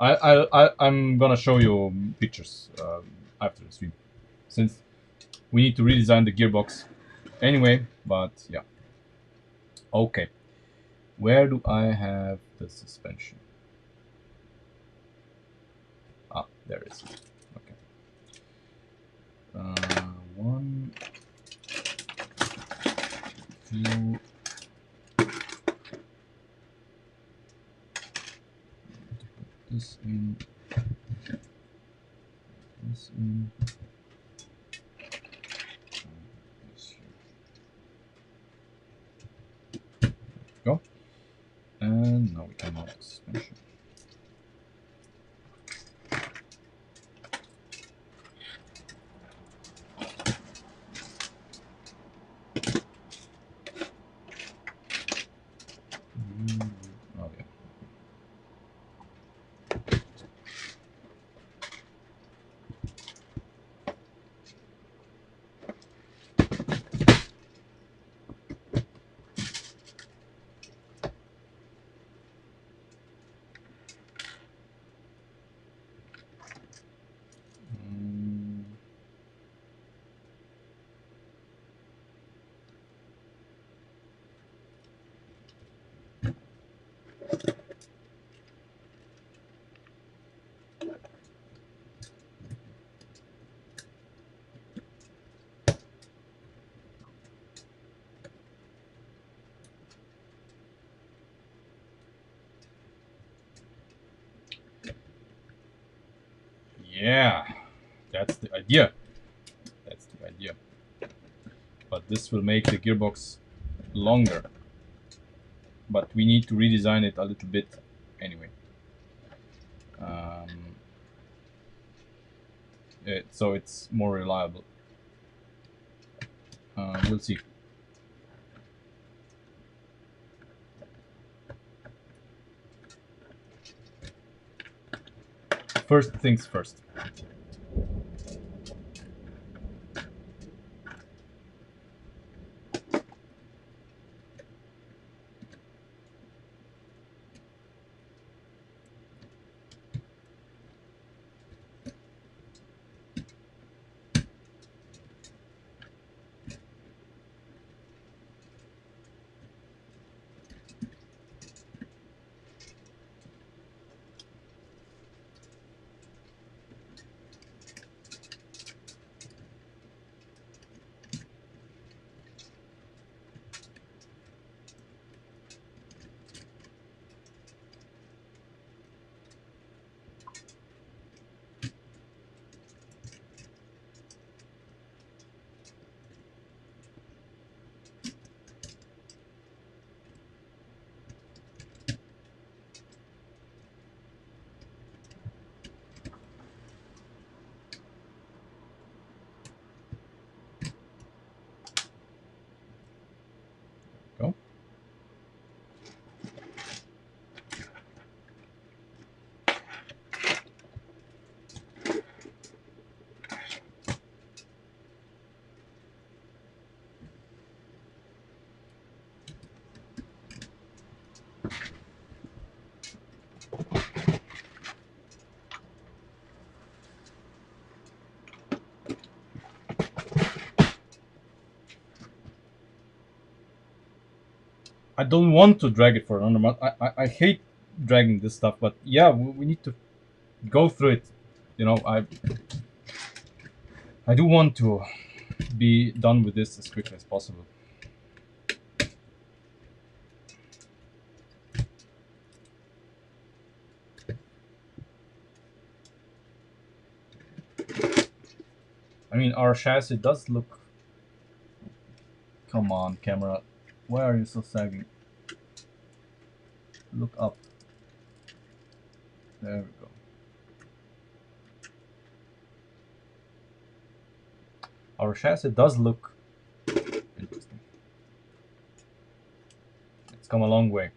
I'm gonna show you pictures after the stream, since we need to redesign the gearbox anyway. But yeah, okay. Where do I have the suspension? Ah, there it is. Okay. One, two. This in. This in. This here. Go. And now we can mount the suspension. Oh yeah. Yeah, that's the idea. That's the idea. But this will make the gearbox longer. But we need to redesign it a little bit anyway. So it's more reliable. We'll see. First things first. I don't want to drag it for another month. I hate dragging this stuff, but yeah, we need to go through it. You know, I do want to be done with this as quickly as possible. I mean, our chassis does look. Come on, camera. Why are you so sagging? Look up. There we go. Our chassis does look interesting. It's come a long way.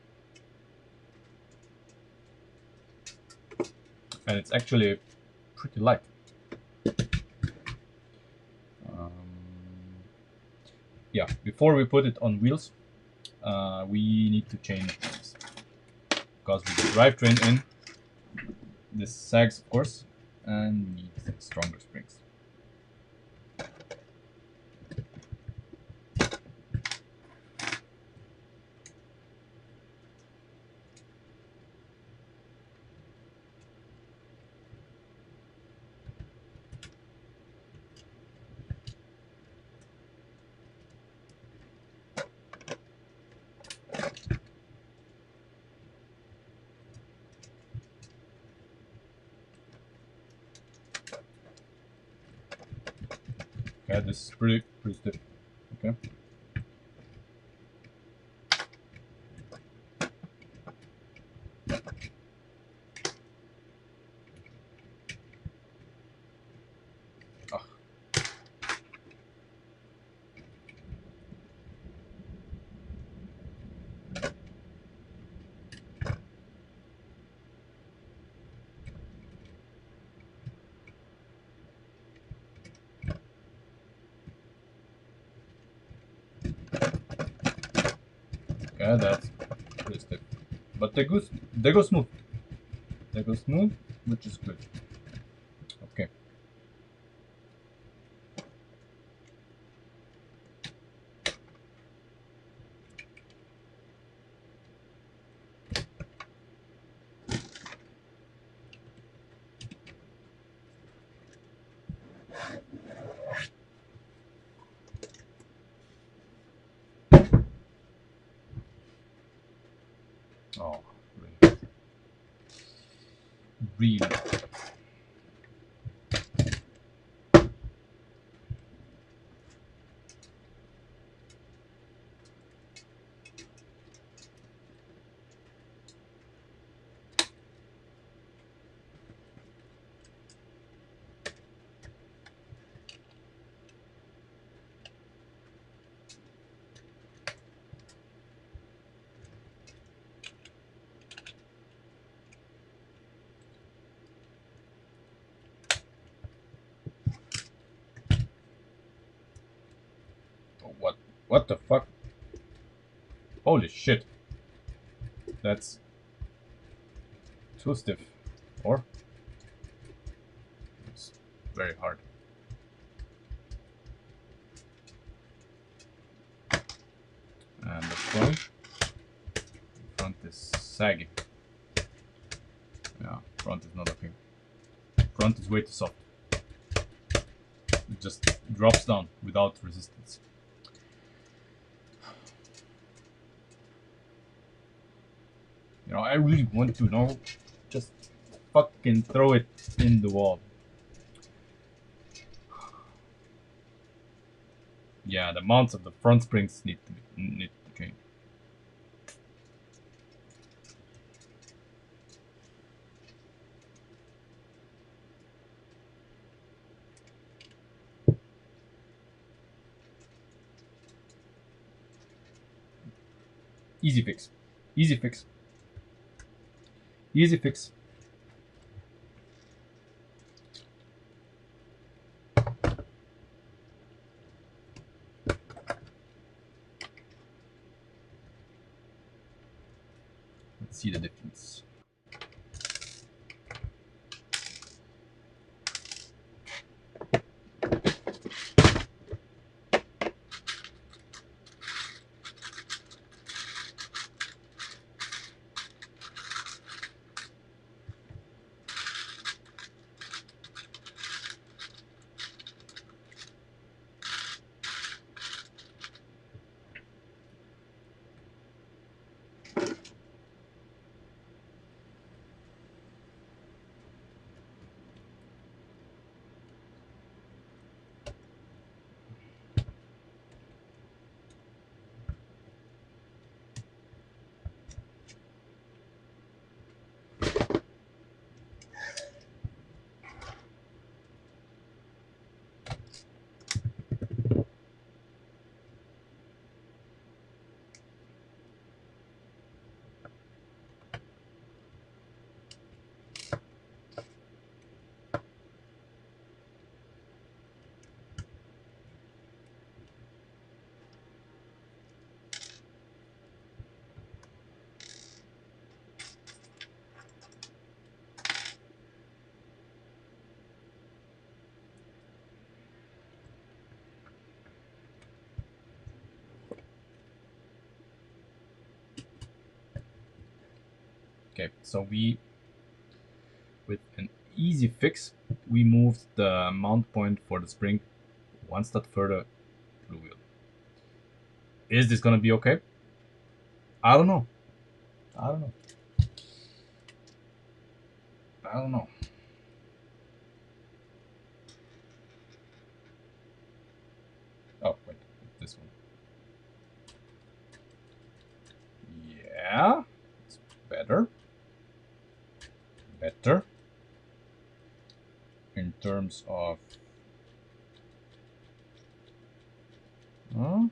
And it's actually pretty light. Yeah, before we put it on wheels, we need to change this. Because with the drivetrain in, this sags, of course, and needs stronger springs. Okay, this is pretty stiff. Okay. Ugh. Okay, that's pretty stiff. But they go smooth. They go smooth, which is good. Okay. Oh, really. Really. What the fuck? Holy shit. That's too stiff. Or it's very hard. And the front is saggy. Yeah, front is not okay. Front is way too soft. It just drops down without resistance. You know, I really want to know, just fucking throw it in the wall. Yeah, the mounts of the front springs need to change. Easy fix. Easy fix. Easy fix. Let's see the difference. Okay, so we, with an easy fix, we moved the mount point for the spring one step further to the wheel. Is this gonna be okay? I don't know. I don't know. I don't know. Oh, wait, this one. Yeah, it's better. Better. In terms of... Huh?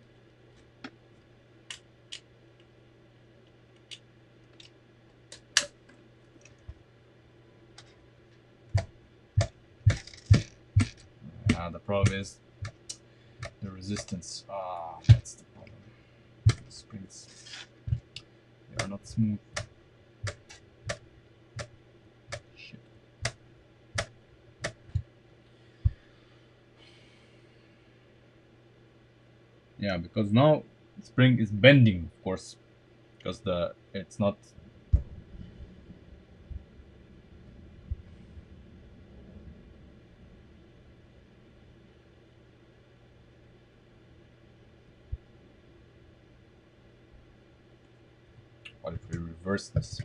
The problem is the resistance. Ah, that's the problem. The springs, they are not smooth. Shit. Yeah, because now spring is bending, of course, because it's not... What if we reverse this?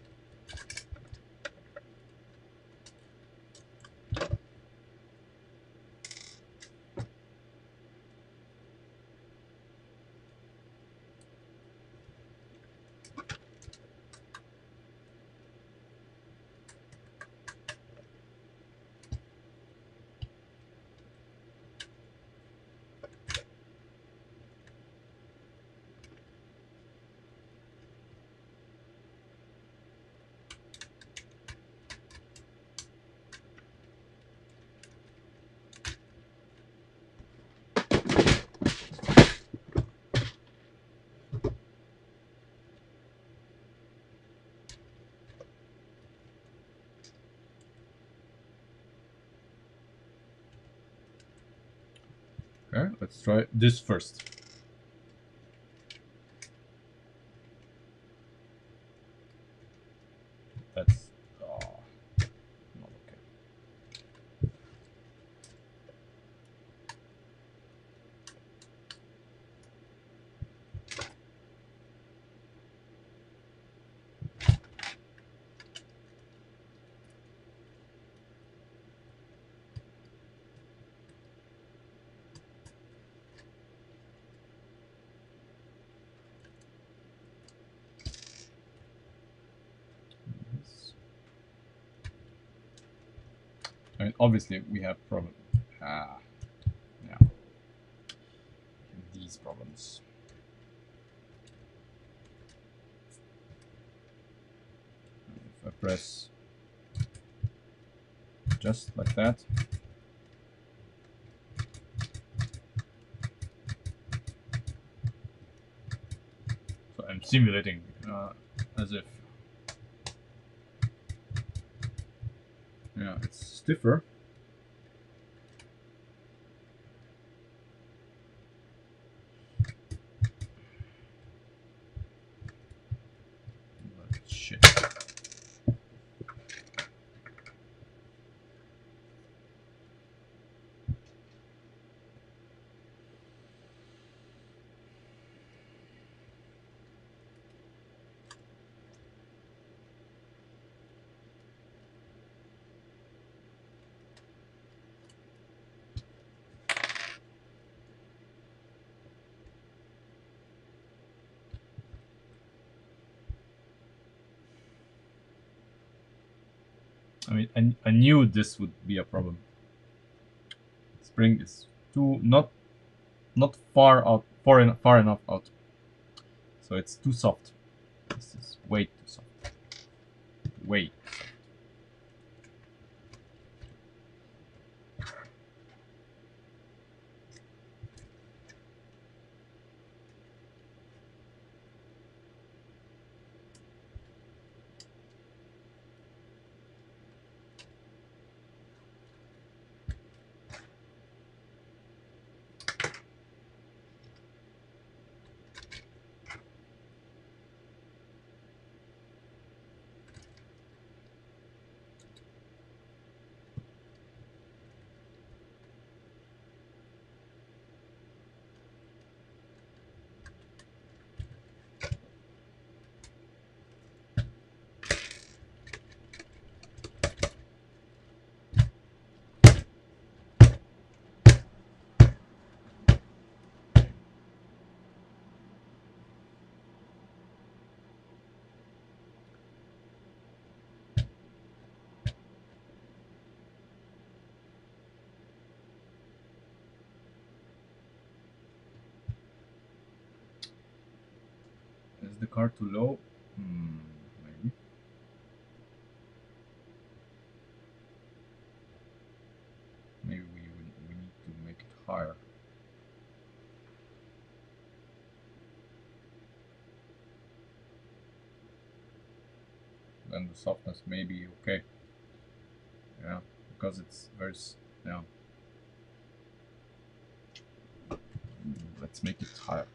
Okay, let's try this first. That's not okay. I mean, obviously we have problem. Yeah, these problems. If I press just like that, so I'm simulating as if, yeah, it's stiffer. But shit. I mean, I knew this would be a problem. Spring is too not far out, far enough out, so it's too soft. This is way too soft. Way. Is the car too low? Maybe. Maybe we need to make it higher. Then the softness may be okay. Yeah, because it's very yeah. Let's make it higher.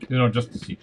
You know, just to see.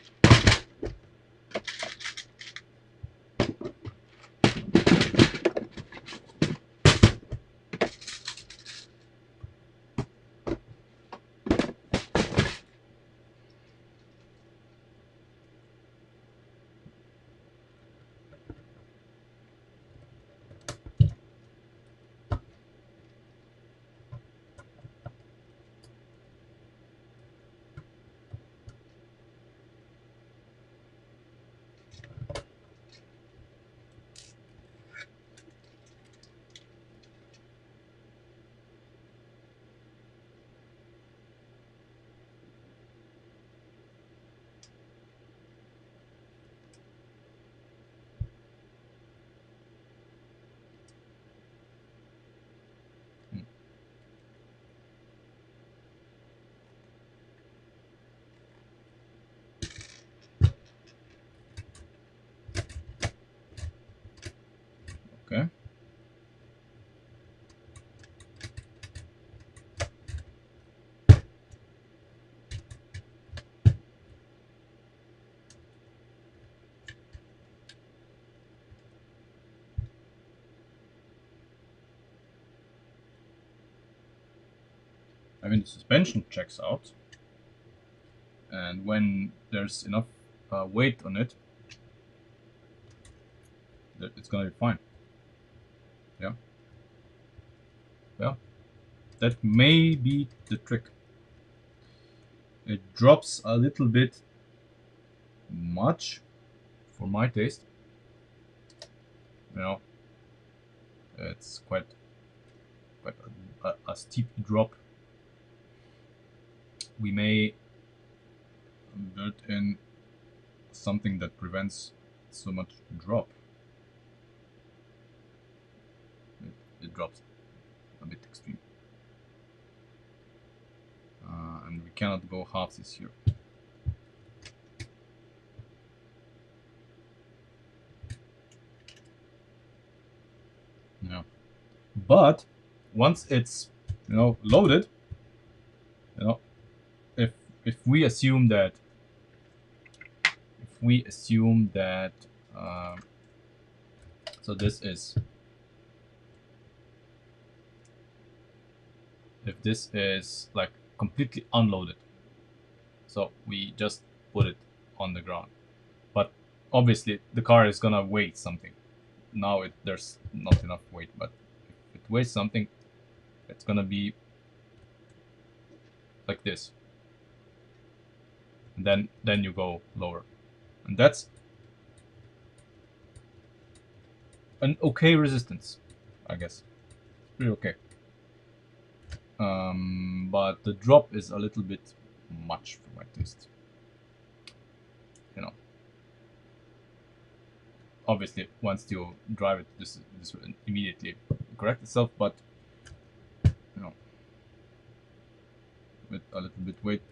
Okay. I mean, the suspension checks out, and when there's enough weight on it, it's gonna be fine. Yeah. Yeah. That may be the trick. It drops a little bit much for my taste. You know, it's quite a steep drop. We may build in something that prevents so much drop. It drops a bit extreme. And we cannot go half this here. Yeah. But once it's, you know, loaded, you know, if we assume that so this is, if this is like completely unloaded, so we just put it on the ground, but obviously the car is gonna weigh something. Now there's not enough weight, but if it weighs something, it's gonna be like this, and then you go lower, and that's an okay resistance, I guess. Pretty okay. But the drop is a little bit much for my taste. You know, obviously once you drive it, this will immediately correct itself, but you know, with a little bit weight,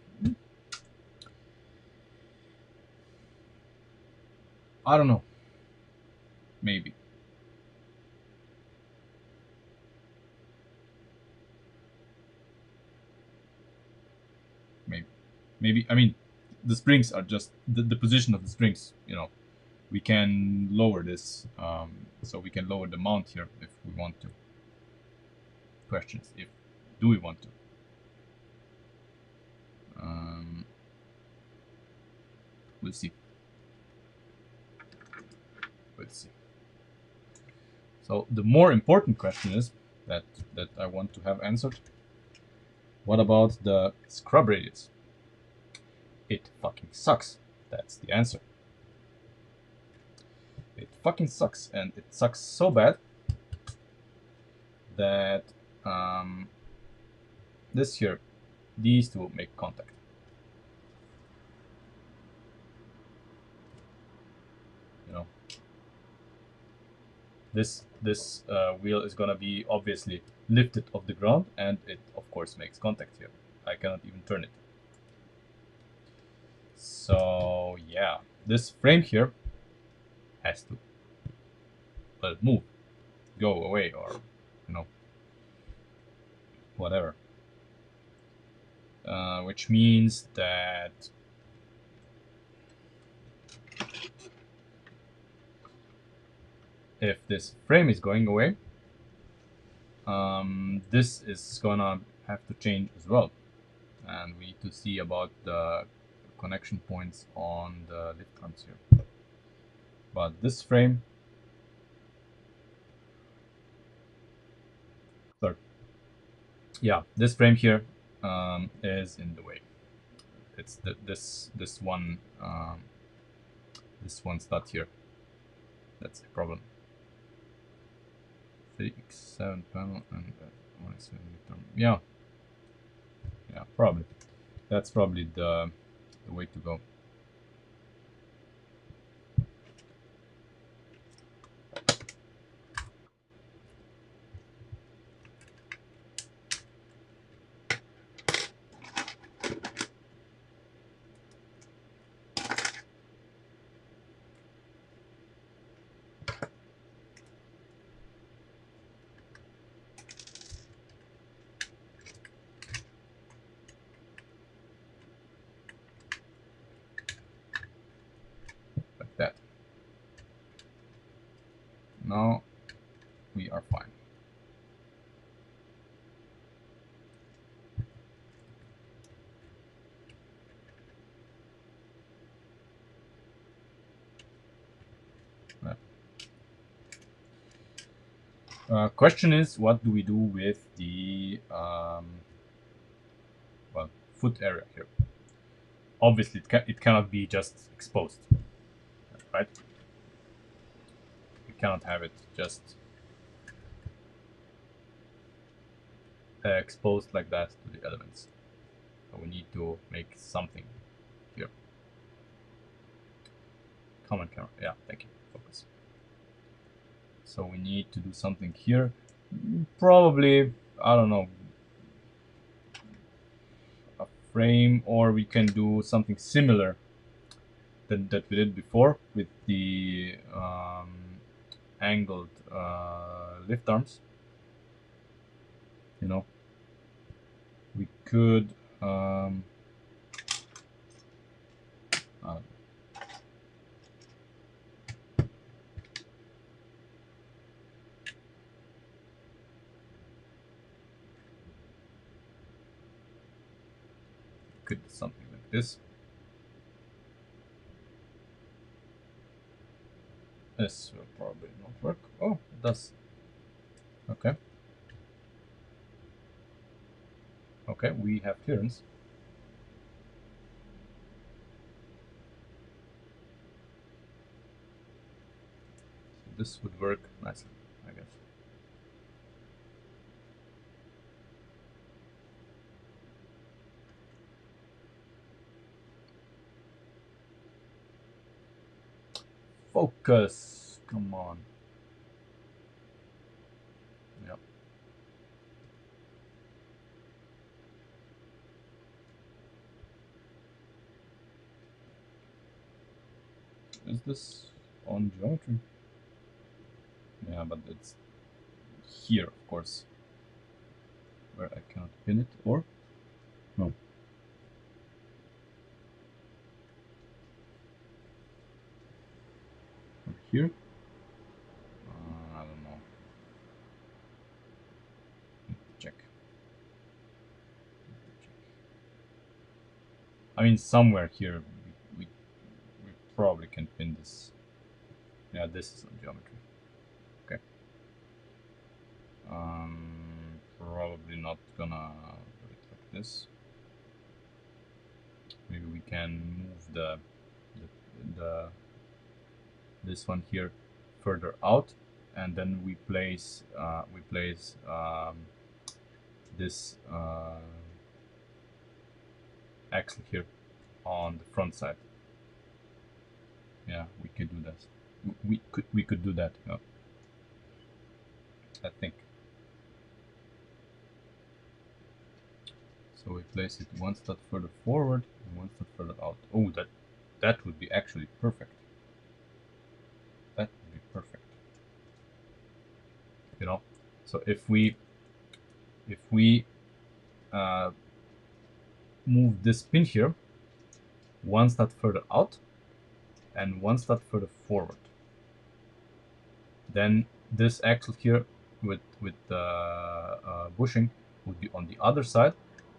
I don't know. Maybe. Maybe. I mean, the springs are just the position of the springs. You know, we can lower this, so we can lower the mount here if we want to. Questions: if do we want to? We'll see. We'll see. So the more important question is that I want to have answered. What about the scrub radius? It fucking sucks. That's the answer. It fucking sucks, and it sucks so bad that this here, these two make contact. You know, this wheel is gonna be obviously lifted off the ground, and it of course makes contact here. I cannot even turn it. So yeah, this frame here has to move, go away, or you know, whatever. Which means that if this frame is going away, this is gonna have to change as well, and we need to see about the connection points on the lift arms here. But this frame, sorry, yeah, this frame here is in the way. It's this one stud here. That's the problem. 3x7 panel and 1x7 midterm. Yeah, probably. That's probably the way to go. Like that. Now we are fine. Question is, what do we do with the well, foot area here? Obviously, it cannot be just exposed, right? We cannot have it just exposed like that to the elements. So we need to make something here. Common camera, yeah, thank you. Focus. So we need to do something here. Probably, I don't know, a frame, or we can do something similar that we did before with the angled lift arms. You know, we could could do something like this. This will probably not work. Oh, it does. Okay. Okay, we have clearance. So this would work nicely, I guess. Focus. Come on. Yep. Is this on geometry? Yeah, but it's here, of course, where I cannot pin it, or no. Or here. I don't know. Check. I mean, somewhere here we probably can pin this. Yeah, this is on geometry. Okay. Probably not gonna do it like this. Maybe we can move the this one here further out, and then we place this axle here on the front side. Yeah, we could do that. We could do that. Yeah, I think. So we place it one step further forward and one step further out. Oh, that would be actually perfect. That would be perfect. You know, so if we uh, move this pin here one step further out and one step further forward, then this axle here with the bushing would be on the other side,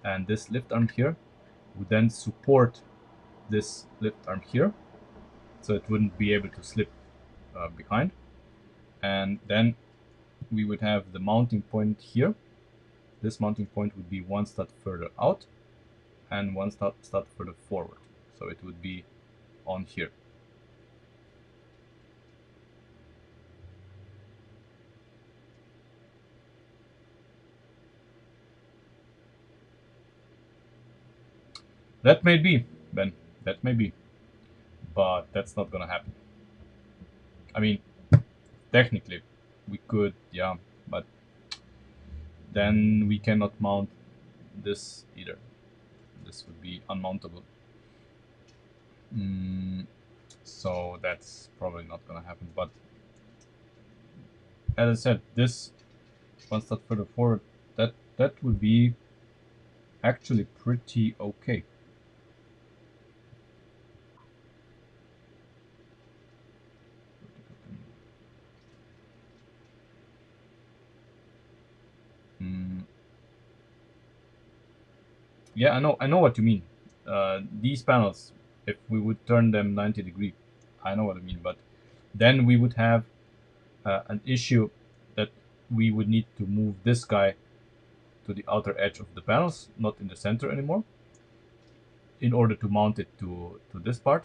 and this lift arm here would then support this lift arm here, so it wouldn't be able to slip behind. And then we would have the mounting point here. This mounting point would be one stud further out and one stud further forward, so it would be on here. That may be, Ben. That may be. But that's not gonna happen. I mean, technically, we could, yeah, but then we cannot mount this either. This would be unmountable. So that's probably not gonna happen. But as I said, this one step further forward, that would be actually pretty okay. Yeah, I know what you mean. These panels, if we would turn them 90 degree, I know what I mean, but then we would have an issue that we would need to move this guy to the outer edge of the panels, not in the center anymore, in order to mount it to this part.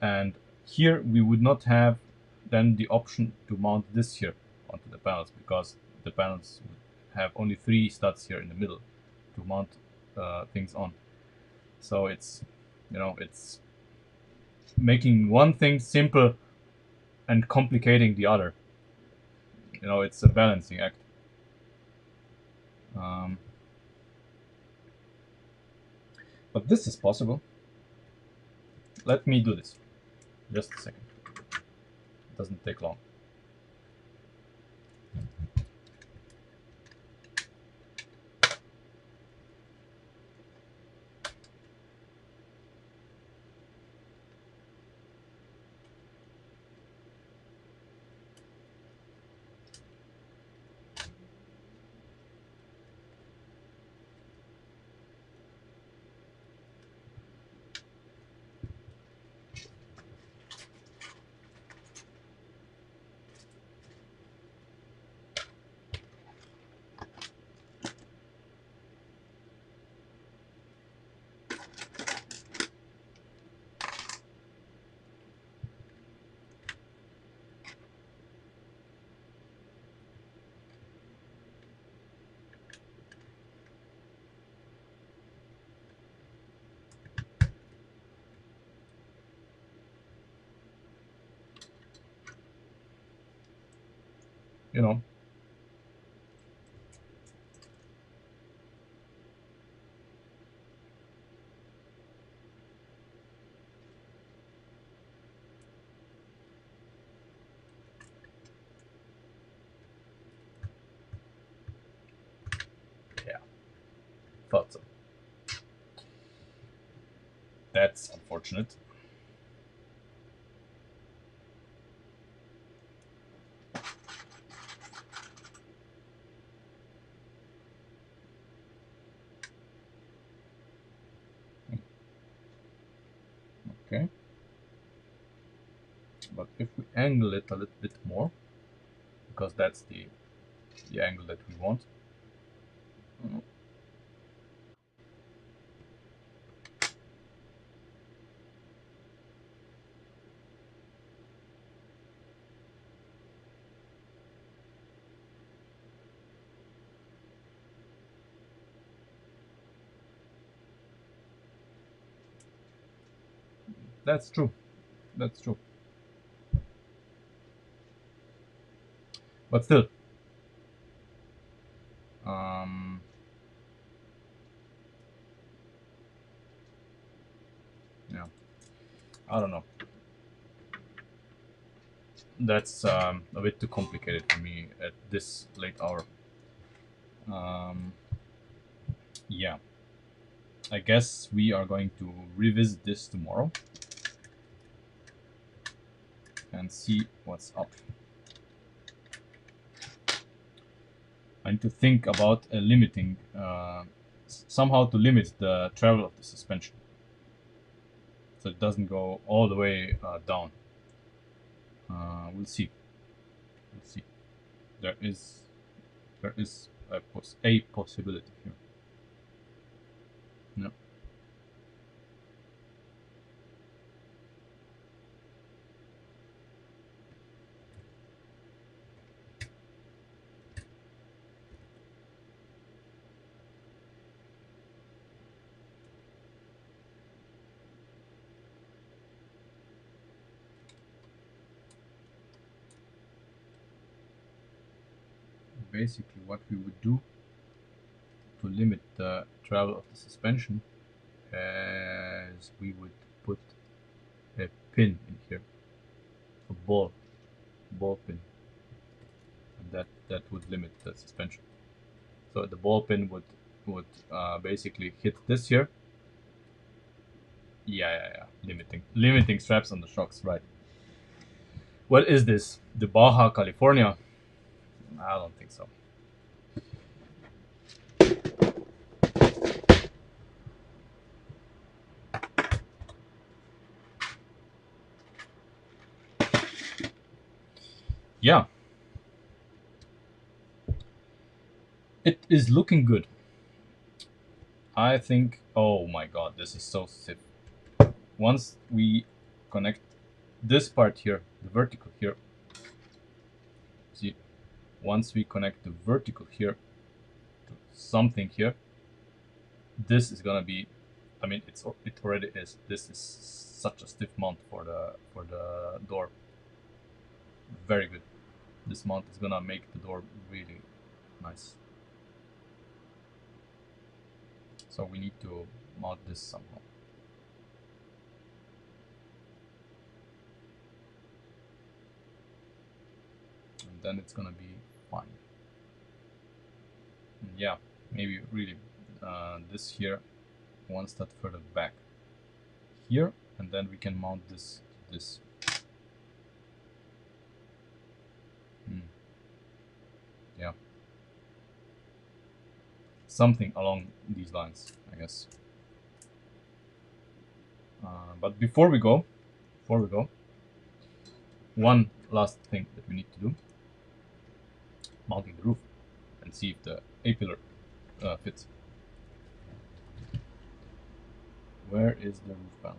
And here we would not have then the option to mount this here onto the panels, because the panels would have only 3 studs here in the middle to mount things on. So it's, you know, it's making one thing simple and complicating the other. You know, it's a balancing act. But this is possible. Let me do this. Just a second. It doesn't take long. You know, yeah, thought so. That's unfortunate. Okay. But if we angle it a little bit more, because that's the angle that we want. That's true. That's true. But still, um, yeah, I don't know. That's a bit too complicated for me at this late hour. Um, yeah, I guess we are going to revisit this tomorrow and see what's up. I need to think about limiting, somehow to limit the travel of the suspension, so it doesn't go all the way down. We'll see. We'll see. There is there is a possibility here. No. Basically, what we would do to limit the travel of the suspension is we would put a pin in here, a ball pin, and that would limit the suspension. So the ball pin would basically hit this here. Yeah. Limiting straps on the shocks, right? What is this? The Baja California? I don't think so. Yeah, it is looking good. I think. Oh my god, this is so stiff. Once we connect this part here, the vertical here. See, once we connect the vertical here to something here, this is gonna be. I mean, it already is. This is such a stiff mount for the door. Very good. This mount is gonna make the door really nice. So we need to mount this somehow. And then it's gonna be fine. And yeah, maybe really this here, one step further back here, and then we can mount this to this. Yeah, something along these lines, I guess. But before we go, one last thing that we need to do: mounting the roof and see if the A pillar fits. Where is the roof panel?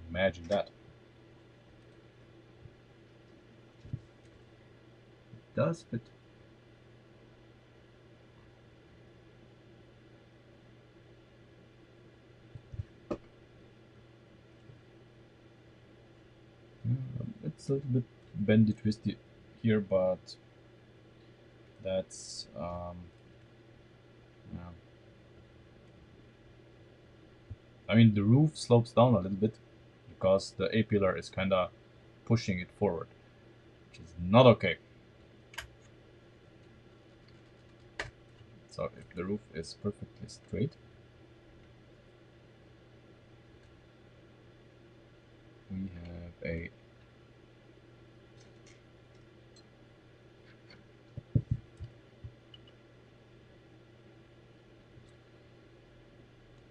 Imagine that. It does fit. It's a little bit bendy twisty here, but that's yeah. I mean, the roof slopes down a little bit because the A pillar is kind of pushing it forward, which is not okay. So if the roof is perfectly straight,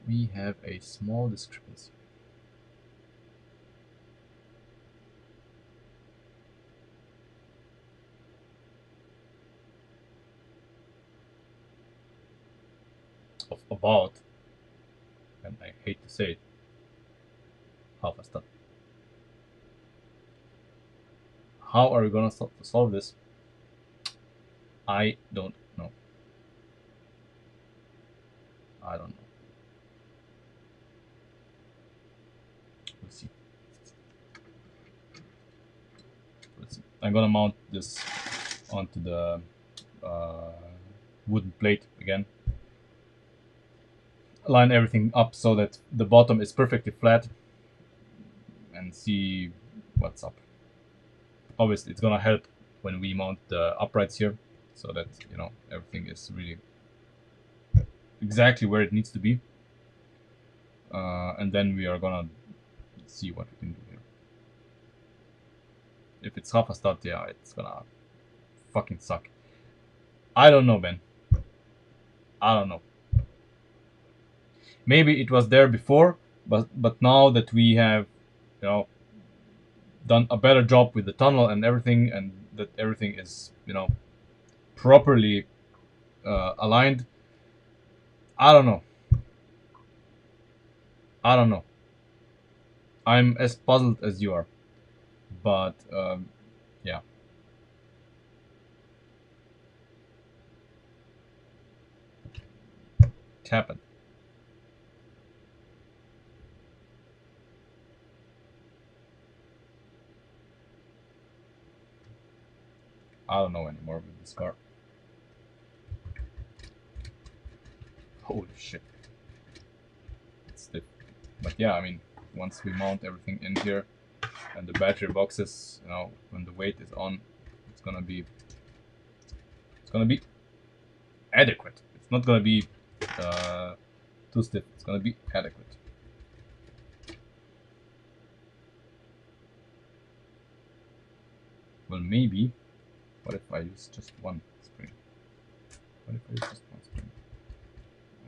we have a small discrepancy. Of about, and I hate to say it, half a step. How are we gonna solve this? I don't know. I don't know. Let's see. Let's see. I'm gonna mount this onto the wooden plate again. Line everything up so that the bottom is perfectly flat, and see what's up. Obviously, it's gonna help when we mount the uprights here, so that everything is really exactly where it needs to be. And then we are gonna see what we can do here. If it's half a stud, yeah, it's gonna fucking suck. I don't know, Ben. I don't know. Maybe it was there before, but now that we have, done a better job with the tunnel and everything, and that everything is, properly aligned. I don't know. I don't know. I'm as puzzled as you are, but yeah, it happened. I don't know anymore with this car. Holy shit. It's stiff. But yeah, I mean, once we mount everything in here and the battery boxes, when the weight is on, it's gonna be adequate. It's not gonna be too stiff. It's gonna be adequate. Well, maybe. What if I use just one spring? What if I use just one spring?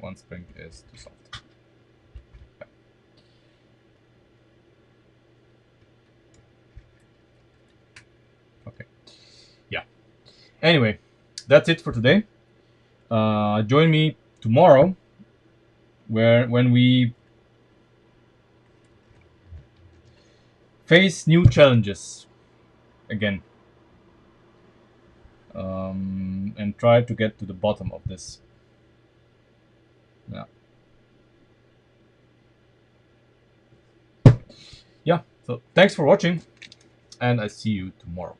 One spring is too soft. Yeah. Okay. Yeah. Anyway, that's it for today. Join me tomorrow, when we face new challenges again, and try to get to the bottom of this. Yeah. Yeah. So thanks for watching, and I see you tomorrow.